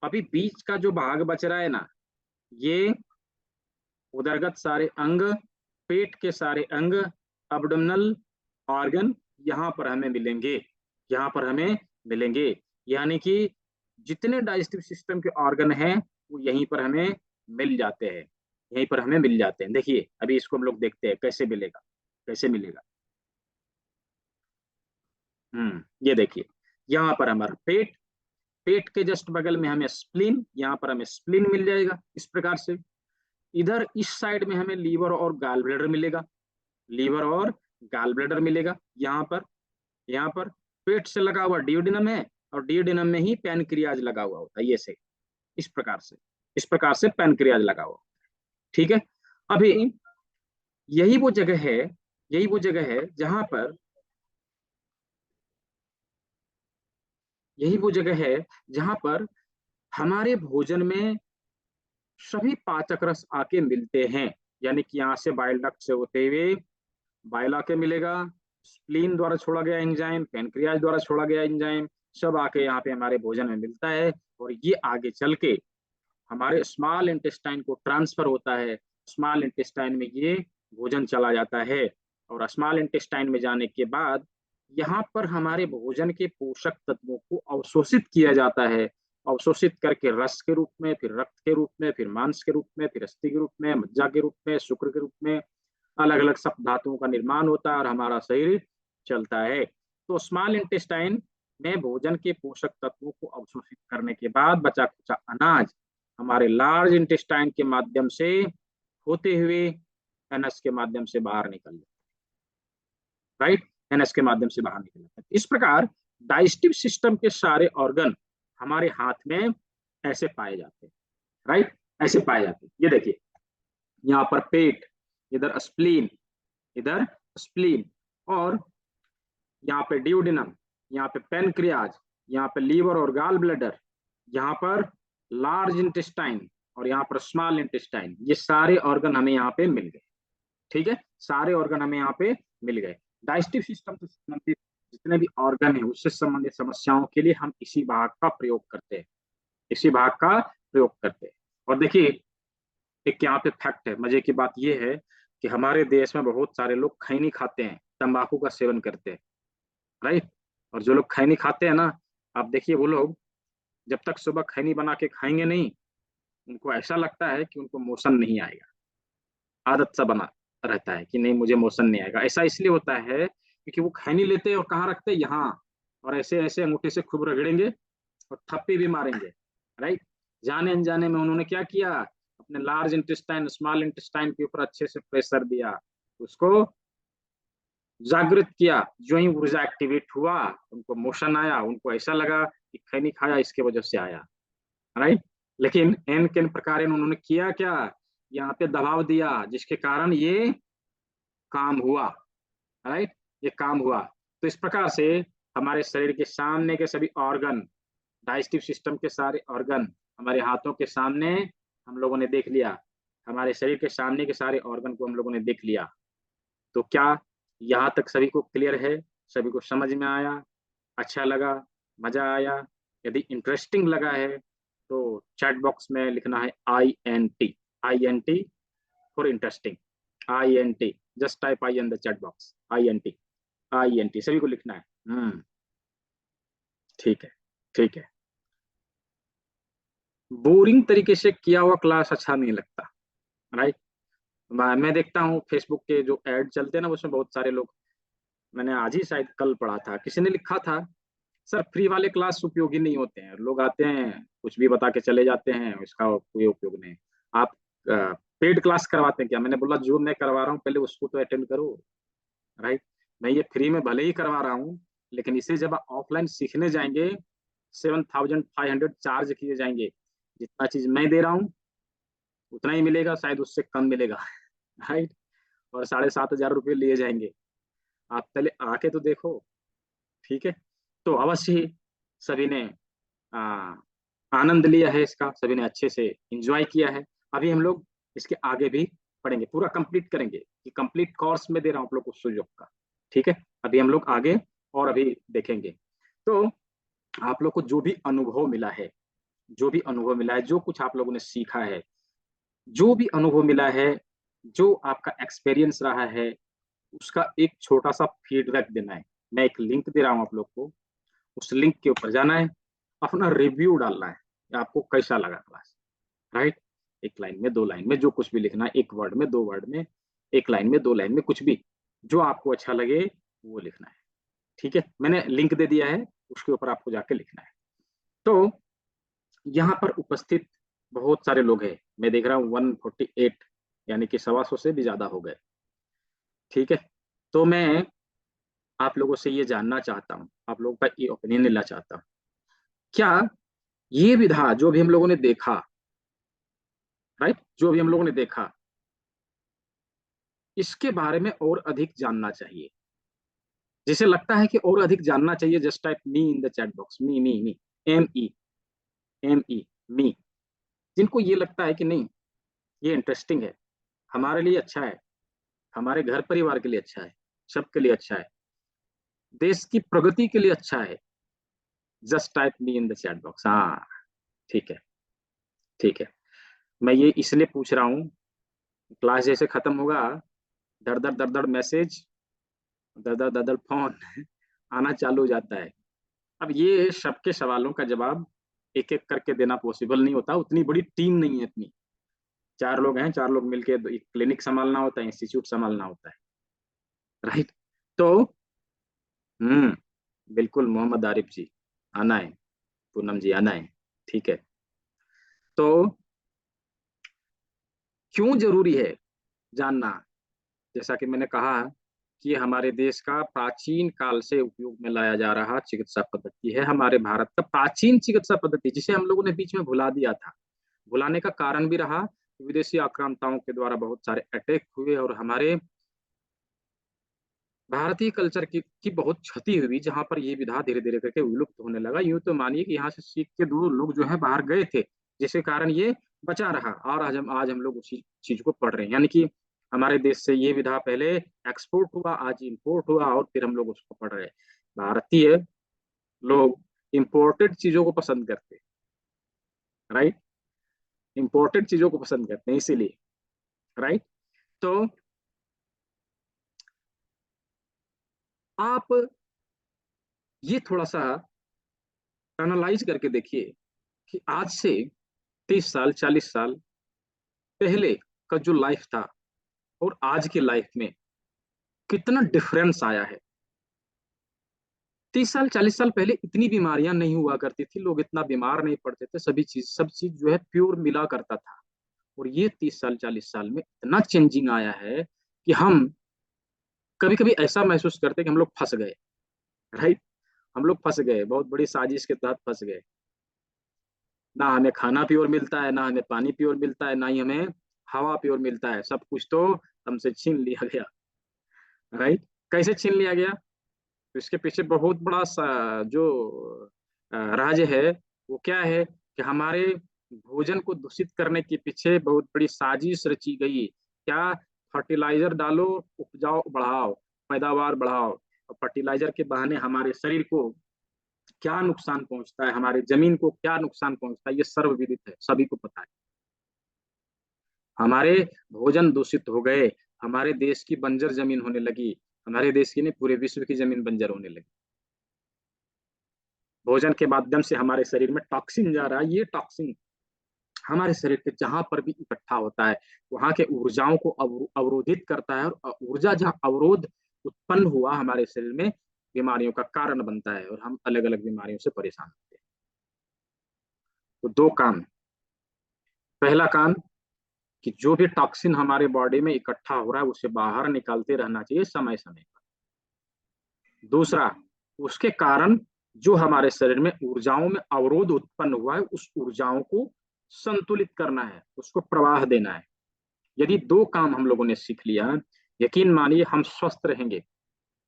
अभी बीच का जो भाग बच रहा है ना, ये उदरगत सारे अंग, पेट के सारे अंग, अब्डोमिनल ऑर्गन यहाँ पर हमें मिलेंगे, यहाँ पर हमें मिलेंगे। यानी कि जितने डाइजेस्टिव सिस्टम के ऑर्गन हैं वो यहीं पर हमें मिल जाते हैं, यहीं पर हमें मिल जाते हैं। देखिए, अभी इसको हम लोग देखते हैं कैसे मिलेगा, कैसे मिलेगा। ये देखिए, यहाँ पर हमारा पेट, पेट के जस्ट बगल में हमें स्प्लीन, यहाँ पर हमें स्प्लीन मिल जाएगा इस प्रकार से। इधर इस साइड में हमें लीवर और गाल ब्लैडर मिलेगा, लीवर और गाल ब्लैडर मिलेगा यहाँ पर पेट से लगा हुआ डियोडिनम है, और डियोडिनम में ही पैनक्रियाज लगा हुआ होता है, ये से इस प्रकार से पैनक्रियाज लगा हुआ। ठीक है। अभी यही वो जगह है, यही वो जगह है जहां पर, यही वो जगह है जहां पर हमारे भोजन में सभी पाचक रस आके मिलते हैं। यानी कि यहाँ से बाइल डक्ट से होते हुए बाइल आके मिलेगा, स्प्लीन द्वारा छोड़ा गया एंजाइम, पेनक्रियाज द्वारा छोड़ा गया एंजाइम, सब आके यहाँ पे हमारे भोजन में मिलता है। और ये आगे चल के हमारे स्मॉल इंटेस्टाइन को ट्रांसफर होता है, स्मॉल इंटेस्टाइन में ये भोजन चला जाता है। और स्मॉल इंटेस्टाइन में जाने के बाद यहाँ पर हमारे भोजन के पोषक तत्वों को अवशोषित किया जाता है, अवशोषित करके रस के रूप में, फिर रक्त के रूप में, फिर मांस के रूप में, फिर अस्थि के रूप में, मज्जा के रूप में, शुक्र के रूप में, अलग अलग सब धातुओं का निर्माण होता है और हमारा शरीर चलता है। तो स्मॉल इंटेस्टाइन में भोजन के पोषक तत्वों को अवशोषित करने के बाद बचा कुचा अनाज हमारे लार्ज इंटेस्टाइन के माध्यम से होते हुए एनएस के माध्यम से बाहर निकल जाता है, राइट। एनएस के माध्यम से बाहर निकल जाता है। इस प्रकार डाइजेस्टिव सिस्टम के सारे ऑर्गन हमारे हाथ में ऐसे पाए जाते हैं, राइट, ऐसे पाए जाते हैं। ये देखिए, यहाँ पर पेट, इधर स्प्लीन, इधर स्प्लीन, और यहाँ पे ड्यूडिनम, यहाँ पे पेनक्रियाज, यहाँ पे लीवर और गाल ब्लैडर, यहाँ पर लार्ज इंटेस्टाइन, और यहाँ पर स्मॉल इंटेस्टाइन। ये सारे ऑर्गन हमें यहाँ पे मिल गए। ठीक है, सारे ऑर्गन हमें यहाँ पे मिल गए। डाइजेस्टिव सिस्टम से संबंधित जितने भी ऑर्गन है उससे संबंधित समस्याओं के लिए हम इसी भाग का प्रयोग करते हैं, इसी भाग का प्रयोग करते हैं। और देखिए, एक यहाँ पे फैक्ट है, मजे की बात यह है कि हमारे देश में बहुत सारे लोग खैनी खाते हैं, तंबाकू का सेवन करते हैं, राइट। और जो लोग खैनी खाते हैं ना, आप देखिए, वो लोग जब तक सुबह खैनी बना के खाएंगे नहीं, उनको ऐसा लगता है कि उनको मोशन नहीं आएगा। आदत सा बना रहता है कि नहीं, मुझे मोशन नहीं आएगा। ऐसा इसलिए होता है क्योंकि वो खैनी लेते हैं और कहाँ रखते हैं, यहाँ, और ऐसे ऐसे अंगूठे से खूब रगड़ेंगे और थप्पी भी मारेंगे, राइट। जाने अनजाने में उन्होंने क्या किया, अपने लार्ज इंटेस्टाइन, स्मॉल इंटेस्टाइन के ऊपर अच्छे से प्रेशर दिया, उसको जागृत किया। जो ही ऊर्जा एक्टिवेट हुआ, उनको मोशन आया, उनको ऐसा लगा कि खैनी खाया इसके वजह से आया, राइट। लेकिन एन के प्रकार उन्होंने किया क्या, यहाँ पे दबाव दिया, जिसके कारण ये काम हुआ, राइट, ये काम हुआ। तो इस प्रकार से हमारे शरीर के सामने के सभी ऑर्गन, डाइजेस्टिव सिस्टम के सारे ऑर्गन हमारे हाथों के सामने हम लोगों ने देख लिया, हमारे शरीर के सामने के सारे ऑर्गन को हम लोगों ने देख लिया। तो क्या यहाँ तक सभी को क्लियर है, सभी को समझ में आया, अच्छा लगा, मजा आया? यदि इंटरेस्टिंग लगा है तो चैट बॉक्स में लिखना है INT, INT for interesting, INT, just type I in the chat box, INT, INT सभी को लिखना है। ठीक है, ठीक है। बोरिंग तरीके से किया हुआ क्लास अच्छा नहीं लगता, राइट। मैं देखता हूँ फेसबुक के जो ऐड चलते हैं ना, उसमें बहुत सारे लोग, मैंने आज ही शायद कल पढ़ा था, किसी ने लिखा था, सर फ्री वाले क्लास उपयोगी नहीं होते हैं, लोग आते हैं कुछ भी बता के चले जाते हैं, इसका कोई उपयोग नहीं। आप पेड क्लास करवाते हैं क्या? मैंने बोला जो मैं करवा रहा हूँ पहले उसको तो अटेंड करो, राइट। मैं ये फ्री में भले ही करवा रहा हूँ, लेकिन इसे जब आप ऑफलाइन सीखने जाएंगे 7,500 चार्ज किए जाएंगे। जितना चीज मैं दे रहा हूँ उतना ही मिलेगा, शायद उससे कम मिलेगा, राइट। और 7,500 रुपये लिए जाएंगे। आप पहले आके तो देखो, ठीक है। तो अवश्य ही सभी ने आ, आनंद लिया है इसका, सभी ने अच्छे से एंजॉय किया है। अभी हम लोग इसके आगे भी पढ़ेंगे, पूरा कंप्लीट करेंगे, कि कंप्लीट कोर्स में दे रहा हूँ आप लोग को सुयोग का, ठीक है। अभी हम लोग आगे और अभी देखेंगे। तो आप लोग को जो भी अनुभव मिला है, जो भी अनुभव मिला है, जो कुछ आप लोगों ने सीखा है, जो भी अनुभव मिला है, जो आपका एक्सपीरियंस रहा है, उसका एक छोटा सा फीडबैक देना है। मैं एक लिंक दे रहा हूँ आप लोग को, उस लिंक के ऊपर जाना है, अपना रिव्यू डालना है कि आपको कैसा लगा क्लास, राइट। एक लाइन में, 2 लाइन में, जो कुछ भी लिखना है, एक वर्ड में, 2 वर्ड में, एक लाइन में, 2 लाइन में, कुछ भी जो आपको अच्छा लगे वो लिखना है, ठीक है। मैंने लिंक दे दिया है, उसके ऊपर आपको जाके लिखना है। तो यहाँ पर उपस्थित बहुत सारे लोग हैं, मैं देख रहा हूँ 148, यानी कि 125 से भी ज्यादा हो गए, ठीक है। तो मैं आप लोगों से ये जानना चाहता हूँ, आप लोगों का ये ओपिनियन लेना चाहता हूँ, क्या ये विधा जो भी हम लोगों ने देखा, राइट, जो भी हम लोगों ने देखा, इसके बारे में और अधिक जानना चाहिए? जिसे लगता है कि और अधिक जानना चाहिए, just type me in the chat box, me ME, ME, मी। जिनको ये लगता है कि नहीं, ये इंटरेस्टिंग है, हमारे लिए अच्छा है, हमारे घर परिवार के लिए अच्छा है, सबके लिए अच्छा है, देश की प्रगति के लिए अच्छा है, just type me in the chat box. हाँ, ठीक है, ठीक है। मैं ये इसलिए पूछ रहा हूँ, क्लास जैसे खत्म होगा, दर दर दर दर मैसेज, दर दर दर दर फोन आना चालू हो जाता है। अब ये सबके सवालों का जवाब एक एक करके देना पॉसिबल नहीं होता, उतनी बड़ी टीम नहीं है इतनी। 4 लोग हैं, 4 लोग मिलकर एक क्लिनिक संभालना होता है, इंस्टीट्यूट संभालना होता है, राइट। तो बिल्कुल मोहम्मद आरिफ जी, आना है, पूनम जी आना है, ठीक है। तो क्यों जरूरी है जानना? जैसा कि मैंने कहा कि हमारे देश का प्राचीन काल से उपयोग में लाया जा रहा चिकित्सा पद्धति है, हमारे भारत का प्राचीन चिकित्सा पद्धति, जिसे हम लोगों ने बीच में भुला दिया था। भुलाने का कारण भी रहा, विदेशी आक्रांताओं के द्वारा बहुत सारे अटैक हुए और हमारे भारतीय कल्चर की बहुत क्षति हुई, जहां पर ये विधा धीरे धीरे करके विलुप्त होने लगा। यूं तो मानिए कि यहाँ से सीख के 2 लोग जो है बाहर गए थे, जिसके कारण ये बचा रहा, और आज हम लोग उसी चीज को पढ़ रहे हैं। यानी कि हमारे देश से ये विधा पहले एक्सपोर्ट हुआ, आज इंपोर्ट हुआ, और फिर हम लोग उसको पढ़ रहे हैं। भारतीय लोग इंपोर्टेड चीजों को पसंद करते हैं, राइट। इंपोर्टेड चीजों को पसंद करते हैं इसीलिए, राइट। तो आप ये थोड़ा सा एनालाइज करके देखिए कि आज से 30 साल 40 साल पहले का जो लाइफ था और आज की लाइफ में कितना डिफरेंस आया है। 30 साल 40 साल पहले इतनी बीमारियां नहीं हुआ करती थी, लोग इतना बीमार नहीं पड़ते थे, सब चीज जो है प्योर मिला करता था। और ये 30 साल 40 साल में इतना चेंजिंग आया है कि हम कभी कभी ऐसा महसूस करते हैं कि हम लोग फंस गए, राइट। हम लोग फंस गए, बहुत बड़ी साजिश के तहत फंस गए। ना हमें खाना प्योर मिलता है, ना हमें पानी प्योर मिलता है, ना ही हमें हवा प्योर मिलता है, सब कुछ तो हमसे छीन लिया गया, राइट। कैसे छीन लिया गया? तो इसके पीछे बहुत बड़ा जो राज है, वो क्या है कि हमारे भोजन को दूषित करने के पीछे बहुत बड़ी साजिश रची गई। क्या? फर्टिलाइजर डालो, उपजाऊ बढ़ाओ, पैदावार बढ़ाओ। और फर्टिलाइजर के बहाने हमारे शरीर को क्या नुकसान पहुंचता है, हमारे जमीन को क्या नुकसान पहुंचता है, ये सर्वविदित है, सभी को पता है। हमारे भोजन दूषित हो गए, हमारे देश की बंजर जमीन होने लगी, हमारे देश की नहीं पूरे विश्व की जमीन बंजर होने लगी। भोजन के माध्यम से हमारे शरीर में टॉक्सिन जा रहा है, ये टॉक्सिन हमारे शरीर के जहां पर भी इकट्ठा होता है वहां के ऊर्जाओं को अवरोधित करता है, और ऊर्जा जहां अवरोध उत्पन्न हुआ हमारे शरीर में बीमारियों का कारण बनता है, और हम अलग अलग बीमारियों से परेशान होते हैं। तो दो काम। पहला काम कि जो भी टॉक्सिन हमारे बॉडी में इकट्ठा हो रहा है उसे बाहर निकालते रहना चाहिए समय समय पर। दूसरा, उसके कारण जो हमारे शरीर में ऊर्जाओं में अवरोध उत्पन्न हुआ है उस ऊर्जाओं को संतुलित करना है, उसको प्रवाह देना है। यदि दो काम हम लोगों ने सीख लिया, यकीन मानिए हम स्वस्थ रहेंगे,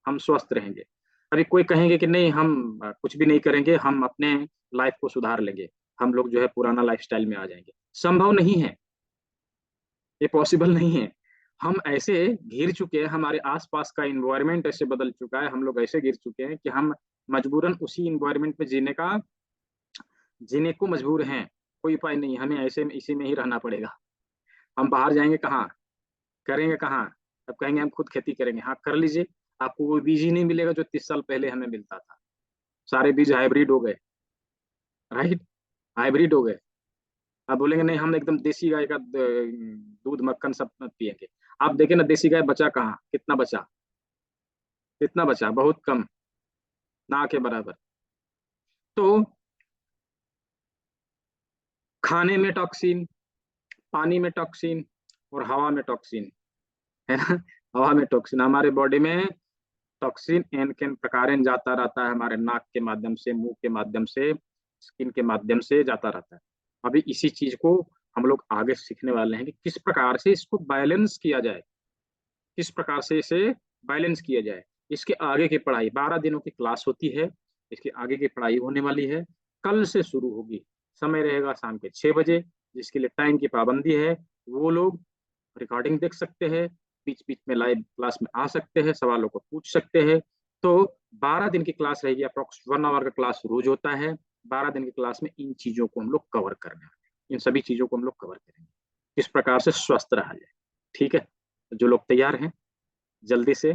हम स्वस्थ रहेंगे। अभी कोई कहेंगे कि नहीं हम कुछ भी नहीं करेंगे, हम अपने लाइफ को सुधार लेंगे, हम लोग जो है पुराना लाइफस्टाइल में आ जाएंगे। संभव नहीं है, ये पॉसिबल नहीं है। हम ऐसे घिर चुके हैं, हमारे आसपास का इन्वायरमेंट ऐसे बदल चुका है, हम लोग ऐसे गिर चुके हैं कि हम मजबूरन उसी इन्वायरमेंट में जीने को मजबूर हैं। कोई उपाय नहीं, हमें ऐसे में इसी में ही रहना पड़ेगा। हम बाहर जाएंगे कहाँ, करेंगे कहाँ? अब कहेंगे हम खुद खेती करेंगे, हाँ कर लीजिए, आपको वो बीज ही नहीं मिलेगा जो 30 साल पहले हमें मिलता था। सारे बीज हाइब्रिड हो गए, राइट, हाइब्रिड हो गए। आप बोलेंगे नहीं हम एकदम देसी गाय का दूध मक्खन सब पियेंगे। आप देखें ना देसी गाय बचा कहाँ, कितना बचा, कितना बचा, बहुत कम, ना के बराबर। तो खाने में टॉक्सिन, पानी में टॉक्सिन, और हवा में टॉक्सिन, है ना। हवा में टॉक्सिन, हमारे बॉडी में टॉक्सिन एन के प्रकार जाता रहता है, हमारे नाक के माध्यम से, मुंह के माध्यम से, स्किन के माध्यम से जाता रहता है। अभी इसी चीज को हम लोग आगे सीखने वाले हैं कि किस प्रकार से इसको बैलेंस किया जाए, किस प्रकार से इसे बैलेंस किया जाए। इसके आगे की पढ़ाई 12 दिनों की क्लास होती है, इसके आगे की पढ़ाई होने वाली है, कल से शुरू होगी। समय रहेगा शाम के 6 बजे, जिसके लिए टाइम की पाबंदी है वो लोग रिकॉर्डिंग देख सकते हैं, बीच बीच में लाइव क्लास में आ सकते हैं, सवालों को पूछ सकते हैं। तो 12 दिन की क्लास रहेगी, अप्रोक्स 1 आवर का क्लास रोज होता है। 12 दिन की क्लास में इन चीजों को हम लोग कवर करने हैं, इन सभी चीजों को हम लोग कवर करेंगे, किस प्रकार से स्वस्थ रहा जाए। ठीक है, जो लोग तैयार हैं जल्दी से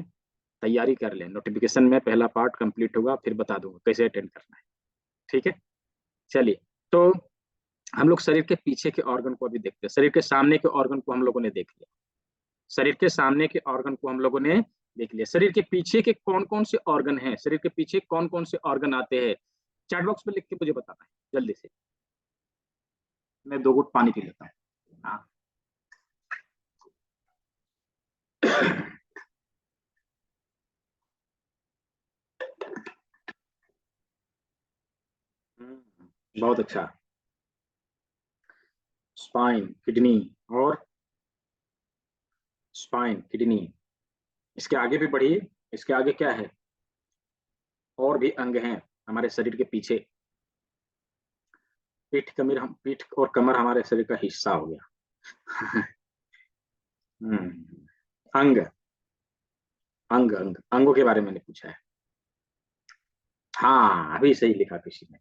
तैयारी कर लें, नोटिफिकेशन में पहला पार्ट कंप्लीट होगा, फिर बता दूंगा कैसे अटेंड करना है। ठीक है, चलिए। तो हम लोग शरीर के पीछे के ऑर्गन को अभी देखते हैं, शरीर के सामने के ऑर्गन को हम लोगों ने देख लिया, शरीर के सामने के ऑर्गन को हम लोगों ने देख लिया। शरीर के पीछे के कौन कौन से ऑर्गन हैं, शरीर के पीछे कौन कौन से ऑर्गन आते हैं, चैट बॉक्स में लिख के मुझे बताना है जल्दी से। मैं 2 घूंट पानी पी लेता हूँ। हाँ। बहुत अच्छा। स्पाइन, किडनी, और स्पाइन, किडनी, इसके आगे भी बढ़िए, इसके आगे क्या है, और भी अंग हैं हमारे शरीर के पीछे। पीठ और कमर हमारे शरीर का हिस्सा हो गया। अंग, अंग अंग अंगों के बारे में मैंने पूछा है। हाँ अभी सही लिखा किसी ने,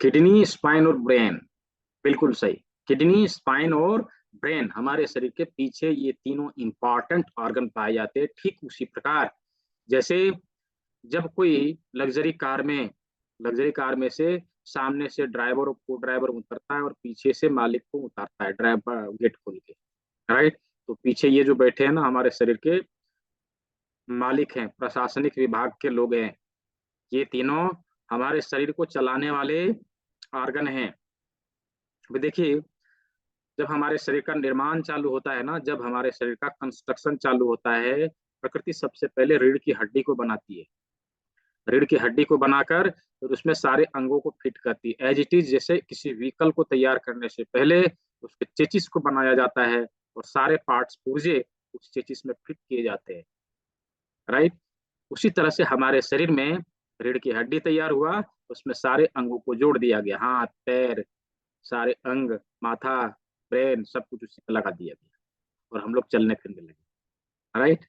किडनी, स्पाइन और ब्रेन, बिल्कुल सही। किडनी, स्पाइन और ब्रेन हमारे शरीर के पीछे ये तीनों इंपॉर्टेंट ऑर्गन पाए जाते हैं। ठीक उसी प्रकार जैसे जब कोई लग्जरी कार में से सामने से ड्राइवर और को ड्राइवर उतरता है और पीछे से मालिक को उतारता है ड्राइवर गेट खोल के, राइट। तो पीछे ये जो बैठे हैं ना हमारे शरीर के मालिक हैं, प्रशासनिक विभाग के लोग हैं, ये तीनों हमारे शरीर को चलाने वाले ऑर्गन हैं। अभी देखिए, जब हमारे शरीर का निर्माण चालू होता है ना, जब हमारे शरीर का कंस्ट्रक्शन चालू होता है, प्रकृति सबसे पहले रीढ़ की हड्डी को बनाती है, रीढ़ की हड्डी को बनाकर फिर उसमें सारे अंगों को फिट करती है, एज इट इज। जैसे किसी व्हीकल को तैयार करने से पहले उसके चेचिस को बनाया जाता है और सारे पार्ट्स पुर्जे उस चेचिस में फिट किए जाते हैं, राइट। उसी तरह से हमारे शरीर में रीढ़ की हड्डी तैयार हुआ, उसमें सारे अंगों को जोड़ दिया गया, हाथ पैर सारे अंग, माथा, ब्रेन, सब कुछ उसी में लगा दिया गया और हम लोग चलने फिरने लगे, राइट।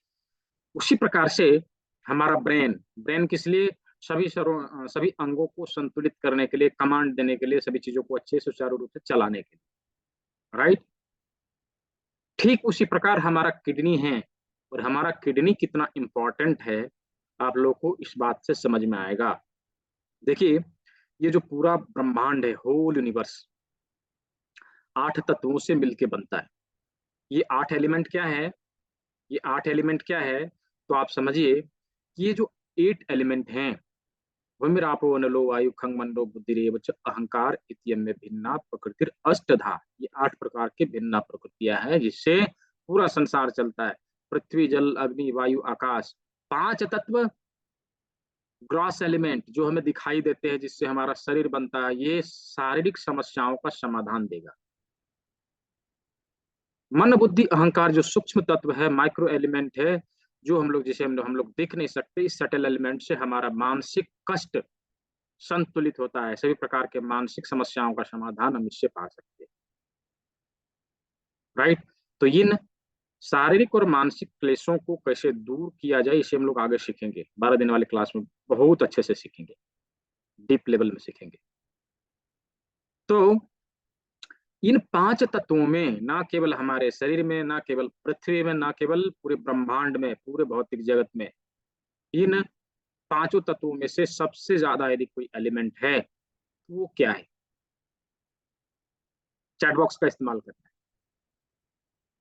उसी प्रकार से हमारा ब्रेन, ब्रेन किस लिए, सभी अंगों को संतुलित करने के लिए, कमांड देने के लिए, सभी चीजों को अच्छे से सुचारू रूप से चलाने के लिए, राइट। ठीक उसी प्रकार हमारा किडनी है, और हमारा किडनी कितना इंपॉर्टेंट है आप लोगों को इस बात से समझ में आएगा। देखिए, ये जो पूरा ब्रह्मांड है, होल यूनिवर्स, 8 तत्वों से मिलके बनता है। ये 8 एलिमेंट क्या है? ये 8 एलिमेंट क्या है? तो आप समझिए कि ये जो 8 एलिमेंट हैं, भूमिरापो नलो वायु खंग मंडो बुद्धिरेव च अहंकार इत्यन्य भिन्ना प्रकृतिर अष्टधा। ये 8 प्रकार के भिन्ना प्रकृतियां हैं जिससे पूरा संसार चलता है। पृथ्वी जल अग्नि वायु आकाश, 5 तत्व, ग्रॉस एलिमेंट जो हमें दिखाई देते हैं जिससे हमारा शरीर बनता है, ये शारीरिक समस्याओं का समाधान देगा। मन बुद्धि अहंकार जो सूक्ष्म तत्व है, माइक्रो एलिमेंट है, जो हम लोग जिसे हम लोग देख नहीं सकते, इस सटल एलिमेंट से हमारा मानसिक कष्ट संतुलित होता है। सभी प्रकार के मानसिक समस्याओं का समाधान हम इससे पा सकते हैं। राइट। तो इन शारीरिक और मानसिक क्लेशों को कैसे दूर किया जाए, इसे हम लोग आगे सीखेंगे। 12 दिन वाले क्लास में बहुत अच्छे से सीखेंगे, डीप लेवल में सीखेंगे। तो इन 5 तत्वों में, ना केवल हमारे शरीर में, ना केवल पृथ्वी में, ना केवल पूरे ब्रह्मांड में, पूरे भौतिक जगत में, इन 5 तत्वों में से सबसे ज्यादा यदि कोई एलिमेंट है तो वो क्या है? चैट बॉक्स का इस्तेमाल करना है।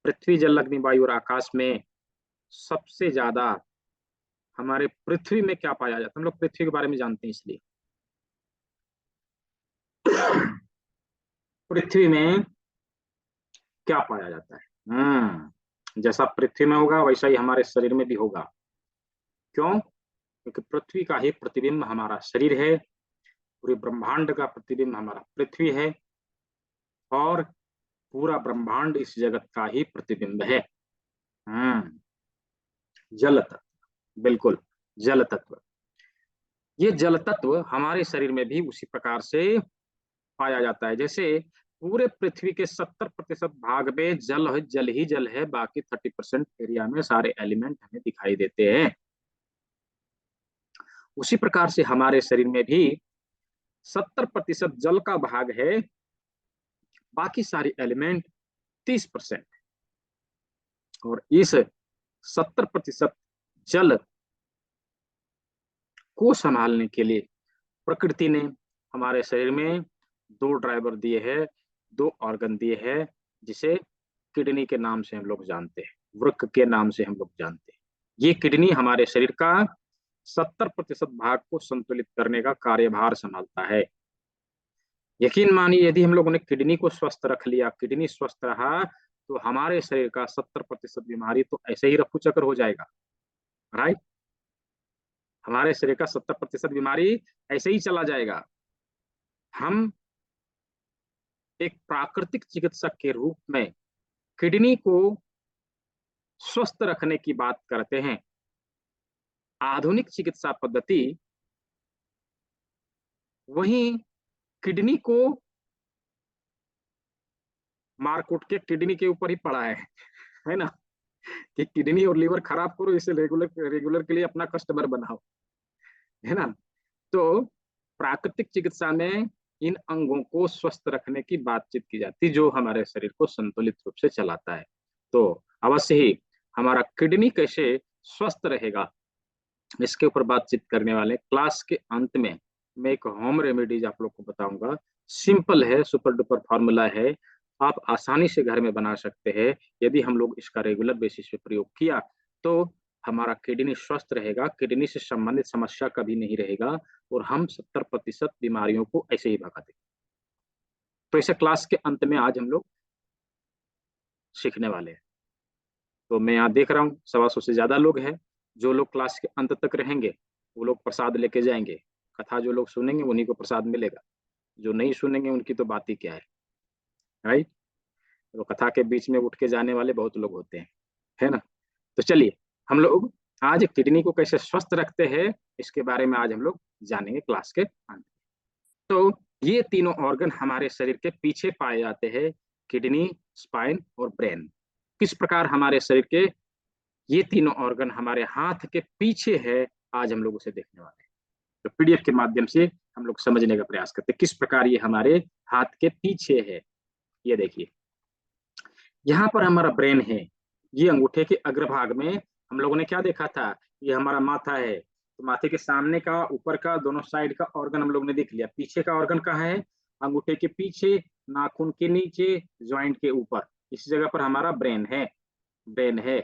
पृथ्वी जल अग्नि वायु और आकाश में सबसे ज्यादा हमारे पृथ्वी में क्या पाया जाता है? हम लोग पृथ्वी के बारे में जानते हैं इसलिए। पृथ्वी में क्या पाया जाता है? जैसा पृथ्वी में होगा वैसा ही हमारे शरीर में भी होगा। क्यों? क्योंकि पृथ्वी का ही प्रतिबिंब हमारा शरीर है, पूरे ब्रह्मांड का प्रतिबिंब हमारा पृथ्वी है, और पूरा ब्रह्मांड इस जगत का ही प्रतिबिंब है। जल तत्व, बिल्कुल, जल तत्व। ये जल तत्व हमारे शरीर में भी उसी प्रकार से पाया जाता है। जैसे पूरे पृथ्वी के 70% भाग में जल ही जल है, बाकी 30% एरिया में सारे एलिमेंट हमें दिखाई देते हैं। उसी प्रकार से हमारे शरीर में भी 70% जल का भाग है, बाकी सारी एलिमेंट 30%। और इस 70% जल को संभालने के लिए प्रकृति ने हमारे शरीर में 2 ड्राइवर दिए हैं, 2 ऑर्गन दिए हैं, जिसे किडनी के नाम से हम लोग जानते हैं, वृक्क के नाम से हम लोग जानते हैं। ये किडनी हमारे शरीर का 70% भाग को संतुलित करने का कार्यभार संभालता है। यकीन मानिए, यदि हम लोगों ने किडनी को स्वस्थ रख लिया, किडनी स्वस्थ रहा, तो हमारे शरीर का 70% बीमारी तो ऐसे ही रफू चक्कर हो जाएगा। राइट। हमारे शरीर का 70% बीमारी ऐसे ही चला जाएगा। हम एक प्राकृतिक चिकित्सक के रूप में किडनी को स्वस्थ रखने की बात करते हैं। आधुनिक चिकित्सा पद्धति वहीं किडनी को मारकूट के किडनी के ऊपर ही पड़ा है ना, कि किडनी और लीवर खराब करो, इसे रेगुलर रेगुलर के लिए अपना कस्टमर बनाओ, है ना। तो प्राकृतिक चिकित्सा में इन अंगों को स्वस्थ रखने की बातचीत की जाती है, जो हमारे शरीर को संतुलित रूप से चलाता है। तो अवश्य ही हमारा किडनी कैसे स्वस्थ रहेगा, इसके ऊपर बातचीत करने वाले क्लास के अंत में मैं एक होम रेमेडीज आप लोग को बताऊंगा। सिंपल है, सुपर डुपर फॉर्मूला है, आप आसानी से घर में बना सकते हैं। यदि हम लोग इसका रेगुलर बेसिस पे प्रयोग किया तो हमारा किडनी स्वस्थ रहेगा, किडनी से संबंधित समस्या कभी नहीं रहेगा, और हम 70% बीमारियों को ऐसे ही भगा देंगे। तो इसे क्लास के अंत में आज हम लोग सीखने वाले हैं। तो मैं यहाँ देख रहा हूँ 125 से ज्यादा लोग हैं। जो लोग क्लास के अंत तक रहेंगे वो लोग प्रसाद लेके जाएंगे। कथा जो लोग सुनेंगे उन्हीं को प्रसाद मिलेगा, जो नहीं सुनेंगे उनकी तो बात ही क्या है। राइट। तो कथा के बीच में उठ के जाने वाले बहुत लोग होते हैं, है ना। तो चलिए, हम लोग आज किडनी को कैसे स्वस्थ रखते हैं इसके बारे में आज हम लोग जानेंगे क्लास के अंत। तो ये तीनों ऑर्गन हमारे शरीर के पीछे पाए जाते हैं, किडनी, स्पाइन और ब्रेन। किस प्रकार हमारे शरीर के ये तीनों ऑर्गन हमारे हाथ के पीछे है, आज हम लोग उसे देखने वाले हैं। तो पीडीएफ के माध्यम से हम लोग समझने का प्रयास करते हैं किस प्रकार ये हमारे हाथ के पीछे है। ये देखिए, यहाँ पर हमारा ब्रेन है। ये अंगूठे के अग्रभाग में हम लोगों ने क्या देखा था, ये हमारा माथा है। तो माथे के सामने का, ऊपर का, दोनों साइड का ऑर्गन हम लोग ने देख लिया। पीछे का ऑर्गन कहाँ है? अंगूठे के पीछे, नाखून के नीचे, ज्वाइंट के ऊपर, इस जगह पर हमारा ब्रेन है, ब्रेन है।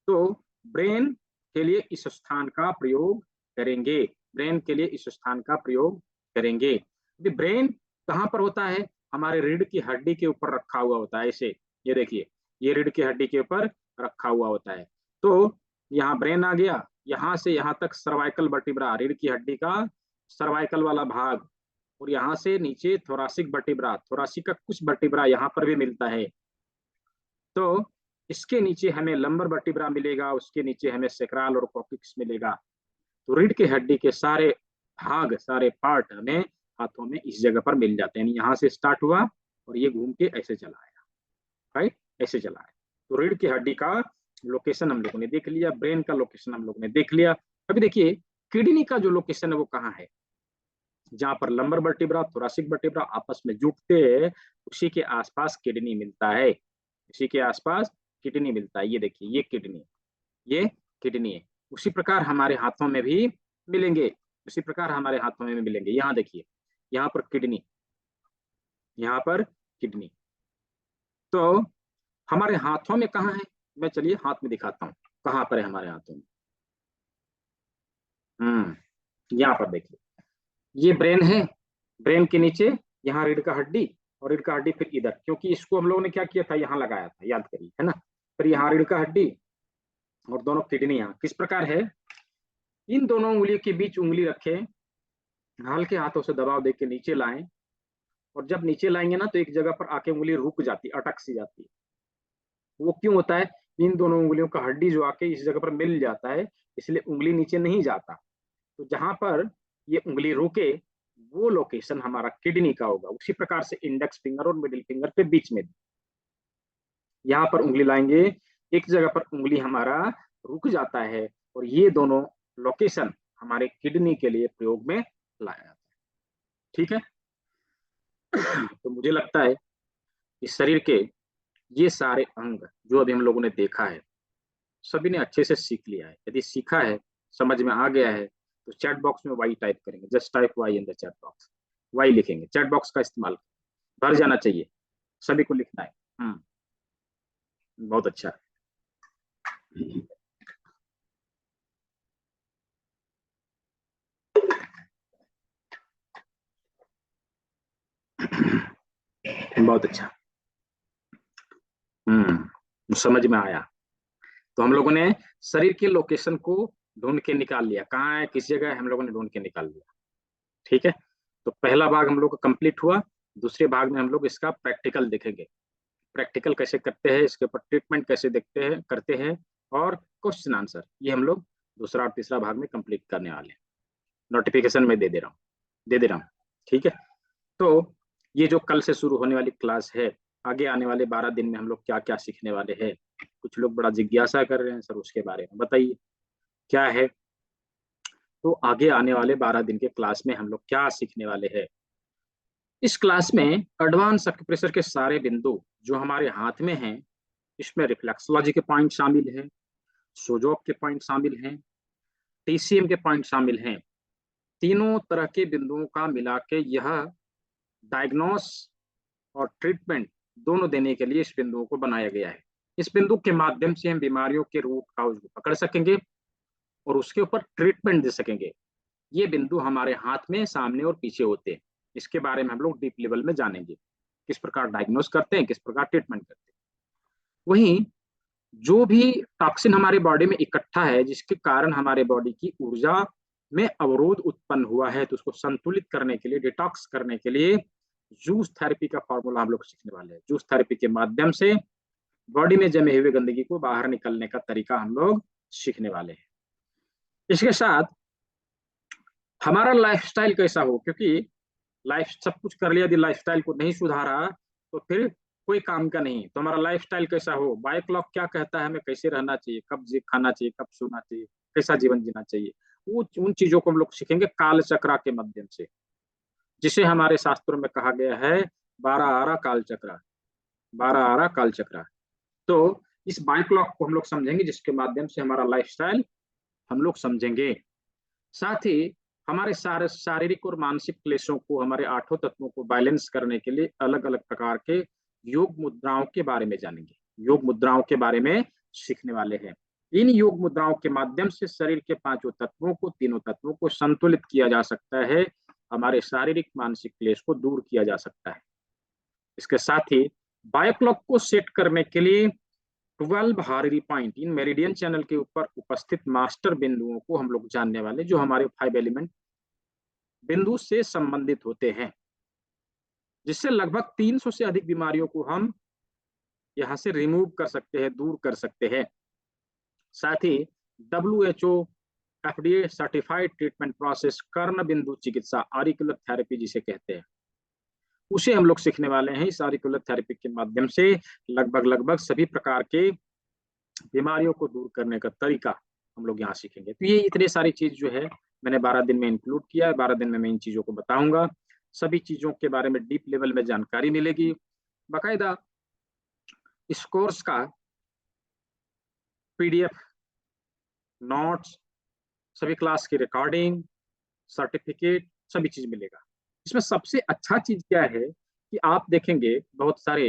तो ब्रेन के लिए इस स्थान का प्रयोग करेंगे, ब्रेन के लिए इस स्थान का प्रयोग करेंगे। ब्रेन कहाँ पर होता है? हमारे रीढ़ की हड्डी के ऊपर रखा हुआ होता है, ऐसे, ये देखिए, ये रीढ़ की हड्डी के ऊपर रखा हुआ होता है। तो यहाँ ब्रेन आ गया, यहाँ से यहाँ तक सर्वाइकल वर्टिब्रा, रीढ़ की हड्डी का सर्वाइकल वाला भाग, और यहाँ से नीचे थोरासिक वर्टिब्रा, थोरासिक का कुछ वर्टिब्रा यहाँ पर भी मिलता है। तो इसके नीचे हमें लंबर वर्टिब्रा मिलेगा, उसके नीचे हमें सेक्रल और कॉक्सिक्स मिलेगा। तो रीढ़ की हड्डी के सारे भाग, सारे पार्ट हमें हाथों में इस जगह पर मिल जाते हैं। यहाँ से स्टार्ट हुआ और ये घूम के ऐसे चला आया, राइट, ऐसे चला आया। तो रीढ़ की हड्डी का लोकेशन हम लोगों ने देख लिया, ब्रेन का लोकेशन हम लोगों ने देख लिया। अभी देखिए किडनी का जो लोकेशन है वो कहाँ है? जहां पर लंबर वर्टिब्रा, थोरासिक वर्टिब्रा आपस में जुटते हैं, उसी के आसपास किडनी मिलता है, इसी के आसपास किडनी मिलता है। ये देखिए, ये किडनी, ये किडनी है। उसी प्रकार हमारे हाथों में भी मिलेंगे, उसी प्रकार हमारे हाथों में भी मिलेंगे। यहाँ देखिए, यहाँ पर किडनी, यहाँ पर किडनी। तो हमारे हाथों में कहाँ है? मैं चलिए हाथ में दिखाता हूँ कहाँ पर है हमारे हाथों में। यहाँ पर देखिए, ये ब्रेन है, ब्रेन के नीचे यहाँ रीढ़ का हड्डी, और रीढ़ का हड्डी फिर इधर, क्योंकि इसको हम लोगों ने क्या किया था, यहाँ लगाया था, याद करिए, है ना। फिर यहाँ रीढ़ का हड्डी और दोनों किडनी यहाँ किस प्रकार है, इन दोनों उंगलियों के बीच उंगली रखें, हल्के हाथों से दबाव दे के नीचे लाएं, और जब नीचे लाएंगे ना तो एक जगह पर आके उंगली रुक जाती, अटक सी जाती है। वो क्यों होता है? इन दोनों उंगलियों का हड्डी जो आके इस जगह पर मिल जाता है, इसलिए उंगली नीचे नहीं जाता। तो जहां पर ये उंगली रुके वो लोकेशन हमारा किडनी का होगा। उसी प्रकार से इंडेक्स फिंगर और मिडिल फिंगर के बीच में यहाँ पर उंगली लाएंगे, एक जगह पर उंगली हमारा रुक जाता है, और ये दोनों लोकेशन हमारे किडनी के लिए प्रयोग में लाया जाता है। ठीक है। तो मुझे लगता है कि शरीर के ये सारे अंग जो अभी हम लोगों ने देखा है, सभी ने अच्छे से सीख लिया है। यदि सीखा है, समझ में आ गया है, तो चैट बॉक्स में वाई टाइप करेंगे, just type Y in the chat box, Y लिखेंगे, चैट बॉक्स का इस्तेमाल भर जाना चाहिए, सभी को लिखना है। बहुत अच्छा। बहुत अच्छा। समझ में आया। तो हम लोगों ने शरीर के लोकेशन को ढूंढ के निकाल लिया, कहाँ है, किस जगह है, हम लोगों ने ढूंढ के निकाल लिया। ठीक है। तो पहला भाग हम लोग का कंप्लीट हुआ। दूसरे भाग में हम लोग इसका प्रैक्टिकल देखेंगे, प्रैक्टिकल कैसे करते हैं, इसके ऊपर ट्रीटमेंट कैसे देखते हैं, करते हैं, और क्वेश्चन आंसर, ये हम लोग दूसरा और तीसरा भाग में कंप्लीट करने वाले हैं। नोटिफिकेशन में दे दे रहा हूँ, दे दे रहा हूँ। ठीक है। तो ये जो कल से शुरू होने वाली क्लास है, आगे आने वाले 12 दिन में हम लोग क्या क्या सीखने वाले हैं? कुछ लोग बड़ा जिज्ञासा कर रहे हैं, सर उसके बारे में बताइए क्या है। तो आगे आने वाले 12 दिन के क्लास में हम लोग क्या सीखने वाले हैं? इस क्लास में एडवांस एक्यूप्रेशर के सारे बिंदु जो हमारे हाथ में हैं, इसमें रिफ्लेक्सोलॉजी के पॉइंट शामिल हैं, सोजोप के पॉइंट शामिल हैं, टीसीएम के पॉइंट शामिल हैं। तीनों तरह के बिंदुओं का मिला के यह डायग्नोस और ट्रीटमेंट दोनों देने के लिए इस बिंदुओं को बनाया गया है। इस बिंदु के माध्यम से हम बीमारियों के रूट काउज को पकड़ सकेंगे और उसके ऊपर ट्रीटमेंट दे सकेंगे। ये बिंदु हमारे हाथ में सामने और पीछे होते हैं। इसके बारे में हम लोग डीप लेवल में जानेंगे, किस प्रकार डायग्नोस करते हैं, किस प्रकार ट्रीटमेंट करते हैं। वहीं जो भी टॉक्सिन हमारे बॉडी में इकट्ठा है, जिसके कारण हमारे बॉडी की ऊर्जा में अवरोध उत्पन्न हुआ है, तो उसको संतुलित करने के लिए, डिटॉक्स करने के लिए जूस थेरेपी का फॉर्मूला हम लोग सीखने वाले हैं। जूस थेरेपी के माध्यम से बॉडी में जमे हुए गंदगी को बाहर निकलने का तरीका हम लोग सीखने वाले हैं। इसके साथ हमारा लाइफस्टाइल कैसा हो, क्योंकि लाइफ सब कुछ कर लिया, यदि लाइफस्टाइल को नहीं सुधारा तो फिर कोई काम का नहीं। तो हमारा लाइफस्टाइल कैसा हो, बायो क्लॉक क्या कहता है हमें कैसे रहना चाहिए, कब खाना चाहिए, कब सोना चाहिए, कैसा जीवन जीना चाहिए, वो उन चीजों को हम लोग सीखेंगे काल चक्रा के माध्यम से, जिसे हमारे शास्त्रों में कहा गया है 12 आरा काल चक्रा, 12 आरा काल चक्रा। तो इस बायो क्लॉक को हम लोग समझेंगे, जिसके माध्यम से हमारा लाइफस्टाइल हम लोग समझेंगे। साथ ही हमारे सारे शारीरिक और मानसिक क्लेशों को, हमारे आठों तत्वों को बैलेंस करने के लिए अलग अलग प्रकार के योग मुद्राओं के बारे में जानेंगे, योग मुद्राओं के बारे में सीखने वाले हैं। इन योग मुद्राओं के माध्यम से शरीर के पांचों तत्वों को, तीनों तत्वों को संतुलित किया जा सकता है, हमारे शारीरिक मानसिक क्लेश को दूर किया जा सकता है। इसके साथ ही बायोक्लॉक को सेट करने के लिए 12 हार्री पॉइंट इन मेरिडियन चैनल के ऊपर उपस्थित मास्टर बिंदुओं को हम लोग जानने वाले, जो हमारे 5 एलिमेंट बिंदु से संबंधित होते हैं, जिससे लगभग 300 से अधिक बीमारियों को हम यहां से रिमूव कर सकते हैं, दूर कर सकते हैं। साथ ही WHO FDA certified treatment process कर्ण बिंदु चिकित्सा, ऑरिकुलर थेरेपी जिसे कहते हैं, उसे हम लोग सीखने वाले हैं। इस ऑरिकुलर थेरेपी के माध्यम से लगभग सभी प्रकार के बीमारियों को दूर करने का तरीका हम लोग यहाँ सीखेंगे। तो ये इतने सारी चीज जो है मैंने 12 दिन में इंक्लूड किया है। 12 दिन में मैं इन चीजों को बताऊंगा, सभी चीजों के बारे में डीप लेवल में जानकारी मिलेगी। बाकायदा इस कोर्स का PDF, नोट्स, सभी क्लास की रिकॉर्डिंग, सर्टिफिकेट, सभी चीज मिलेगा। इसमें सबसे अच्छा चीज क्या है कि आप देखेंगे बहुत सारे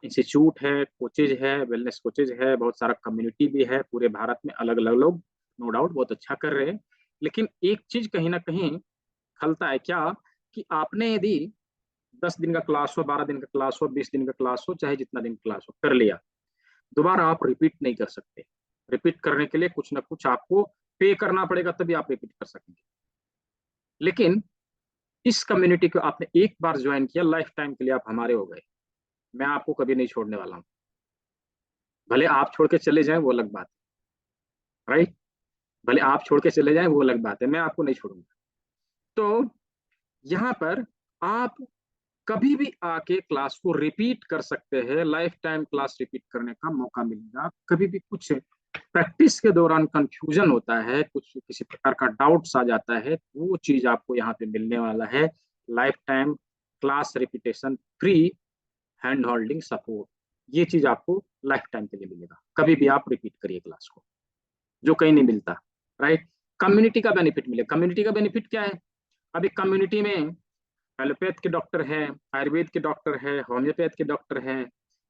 इंस्टीट्यूट है, कोचेज है, वेलनेस कोचेज है, बहुत सारा कम्युनिटी भी है पूरे भारत में, अलग अलग लोग नो डाउट बहुत अच्छा कर रहे हैं। लेकिन एक चीज कहीं ना कहीं खलता है क्या, कि आपने यदि 10 दिन का क्लास हो, 12 दिन का क्लास हो, 20 दिन का क्लास हो, चाहे जितना दिन क्लास हो, कर लिया, दोबारा आप रिपीट नहीं कर सकते। रिपीट करने के लिए कुछ ना कुछ आपको पे करना पड़ेगा, तभी आप रिपीट कर सकेंगे। लेकिन इस कम्युनिटी को आपने एक बार ज्वाइन किया, लाइफ टाइम के लिए आप हमारे हो गए। मैं आपको कभी नहीं छोड़ने वाला हूँ, भले आप छोड़ के चले जाएं वो अलग बात है, राइट। भले आप छोड़ के चले जाएं वो अलग बात है, मैं आपको नहीं छोड़ूंगा। तो यहाँ पर आप कभी भी आके क्लास को रिपीट कर सकते हैं, लाइफ टाइम क्लास रिपीट करने का मौका मिलेगा। कभी भी कुछ प्रैक्टिस के दौरान कंफ्यूजन होता है, कुछ किसी प्रकार का डाउट्स आ जाता है, वो चीज आपको यहाँ पे मिलने वाला है। Life time class repetition free, hand holding support, ये चीज आपको लाइफ टाइम के लिए मिलेगा। कभी भी आप रिपीट करिए क्लास को, जो कहीं नहीं मिलता, राइट। कम्युनिटी का बेनिफिट मिले। कम्युनिटी का बेनिफिट क्या है, अभी कम्युनिटी में एलोपैथ के डॉक्टर है, आयुर्वेद के डॉक्टर है, होम्योपैथ के डॉक्टर है,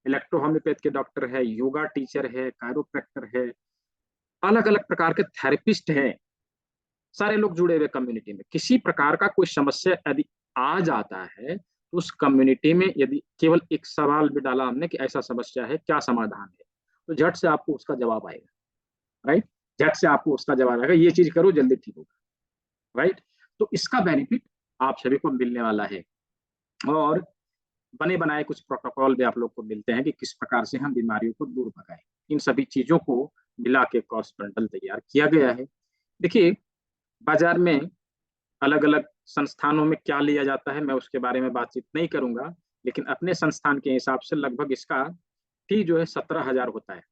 इलेक्ट्रो होम्योपैथ के डॉक्टर है, योगा टीचर है, कायरोप्रैक्टर है, अलग अलग प्रकार के थेरेपिस्ट हैं, सारे लोग जुड़े हुए कम्युनिटी में। किसी प्रकार का कोई समस्या यदि आ जाता है, तो उस कम्युनिटी में यदि केवल एक सवाल भी डाला हमने कि ऐसा समस्या है, क्या समाधान है, तो झट से आपको उसका जवाब आएगा, राइट। झट से आपको उसका जवाब आएगा, ये चीज करो जल्दी ठीक होगा, राइट। तो इसका बेनिफिट आप सभी को मिलने वाला है। और बने बनाए कुछ प्रोटोकॉल भी आप लोग को मिलते हैं कि किस प्रकार से हम बीमारियों को दूर भगाएं। इन सभी चीजों को मिला के कोर्स बंडल तैयार किया गया है। देखिए, बाजार में अलग अलग संस्थानों में क्या लिया जाता है, मैं उसके बारे में बातचीत नहीं करूंगा, लेकिन अपने संस्थान के हिसाब से लगभग इसका फी जो है 17,000 होता है।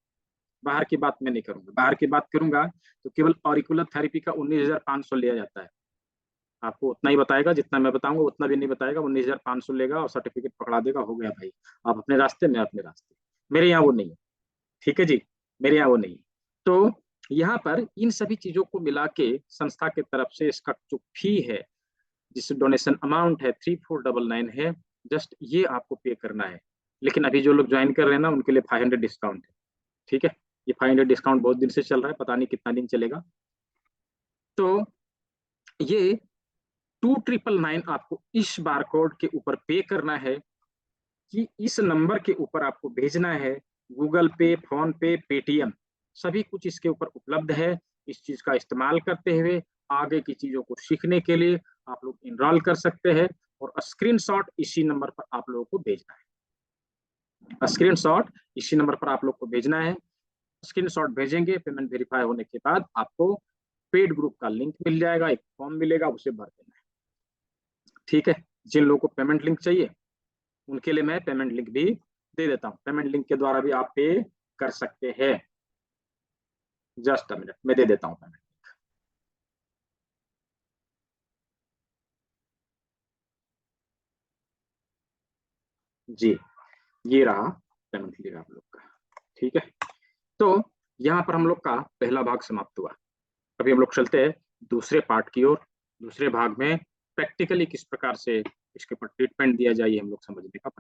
बाहर की बात मैं नहीं करूंगा, बाहर की बात करूंगा तो केवल ऑरिकुलर थेरेपी का 19,500 लिया जाता है। आपको उतना ही बताएगा, जितना मैं बताऊंगा उतना भी नहीं बताएगा, 19,500 लेगा और सर्टिफिकेट पकड़ा देगा, हो गया भाई, आप अपने रास्ते में अपने रास्ते। मेरे यहाँ वो नहीं है, ठीक है जी, मेरे यहाँ वो नहीं है। तो यहाँ पर इन सभी चीजों को मिला के संस्था की तरफ से इसका जो फी है, जिस डोनेशन अमाउंट है 3499 है, जस्ट ये आपको पे करना है। लेकिन अभी जो लोग ज्वाइन कर रहे हैं ना, उनके लिए 500 डिस्काउंट है, ठीक है। ये 500 डिस्काउंट बहुत दिन से चल रहा है, पता नहीं कितना दिन चलेगा। तो ये 2999 आपको इस बार कोड के ऊपर पे करना है, कि इस नंबर के ऊपर आपको भेजना है। गूगल पे, फोन पे, पेटीएम, सभी कुछ इसके ऊपर उपलब्ध है। इस चीज का इस्तेमाल करते हुए आगे की चीजों को सीखने के लिए आप लोग इनरोल कर सकते हैं। और स्क्रीनशॉट इसी नंबर पर आप लोगों को भेजना है। स्क्रीनशॉट इसी नंबर पर आप लोग को भेजना है। स्क्रीनशॉट भेजेंगे, पेमेंट वेरीफाई होने के बाद आपको पेड ग्रुप का लिंक मिल जाएगा, एक फॉर्म मिलेगा, उसे भर देना है, ठीक है। जिन लोगों को पेमेंट लिंक चाहिए उनके लिए मैं पेमेंट लिंक भी दे देता हूँ। पेमेंट लिंक के द्वारा भी आप पे कर सकते हैं। जस्ट अ मिनट, मैं दे देता हूँ पेमेंट। जी, ये रहा पेमेंट लिंक आप लोग का, ठीक है। तो यहाँ पर हम लोग का पहला भाग समाप्त हुआ। अभी हम लोग चलते हैं दूसरे पार्ट की ओर, दूसरे भाग में प्रैक्टिकली किस प्रकार से इसके ऊपर ट्रीटमेंट दिया जाए, ये हम लोग समझने का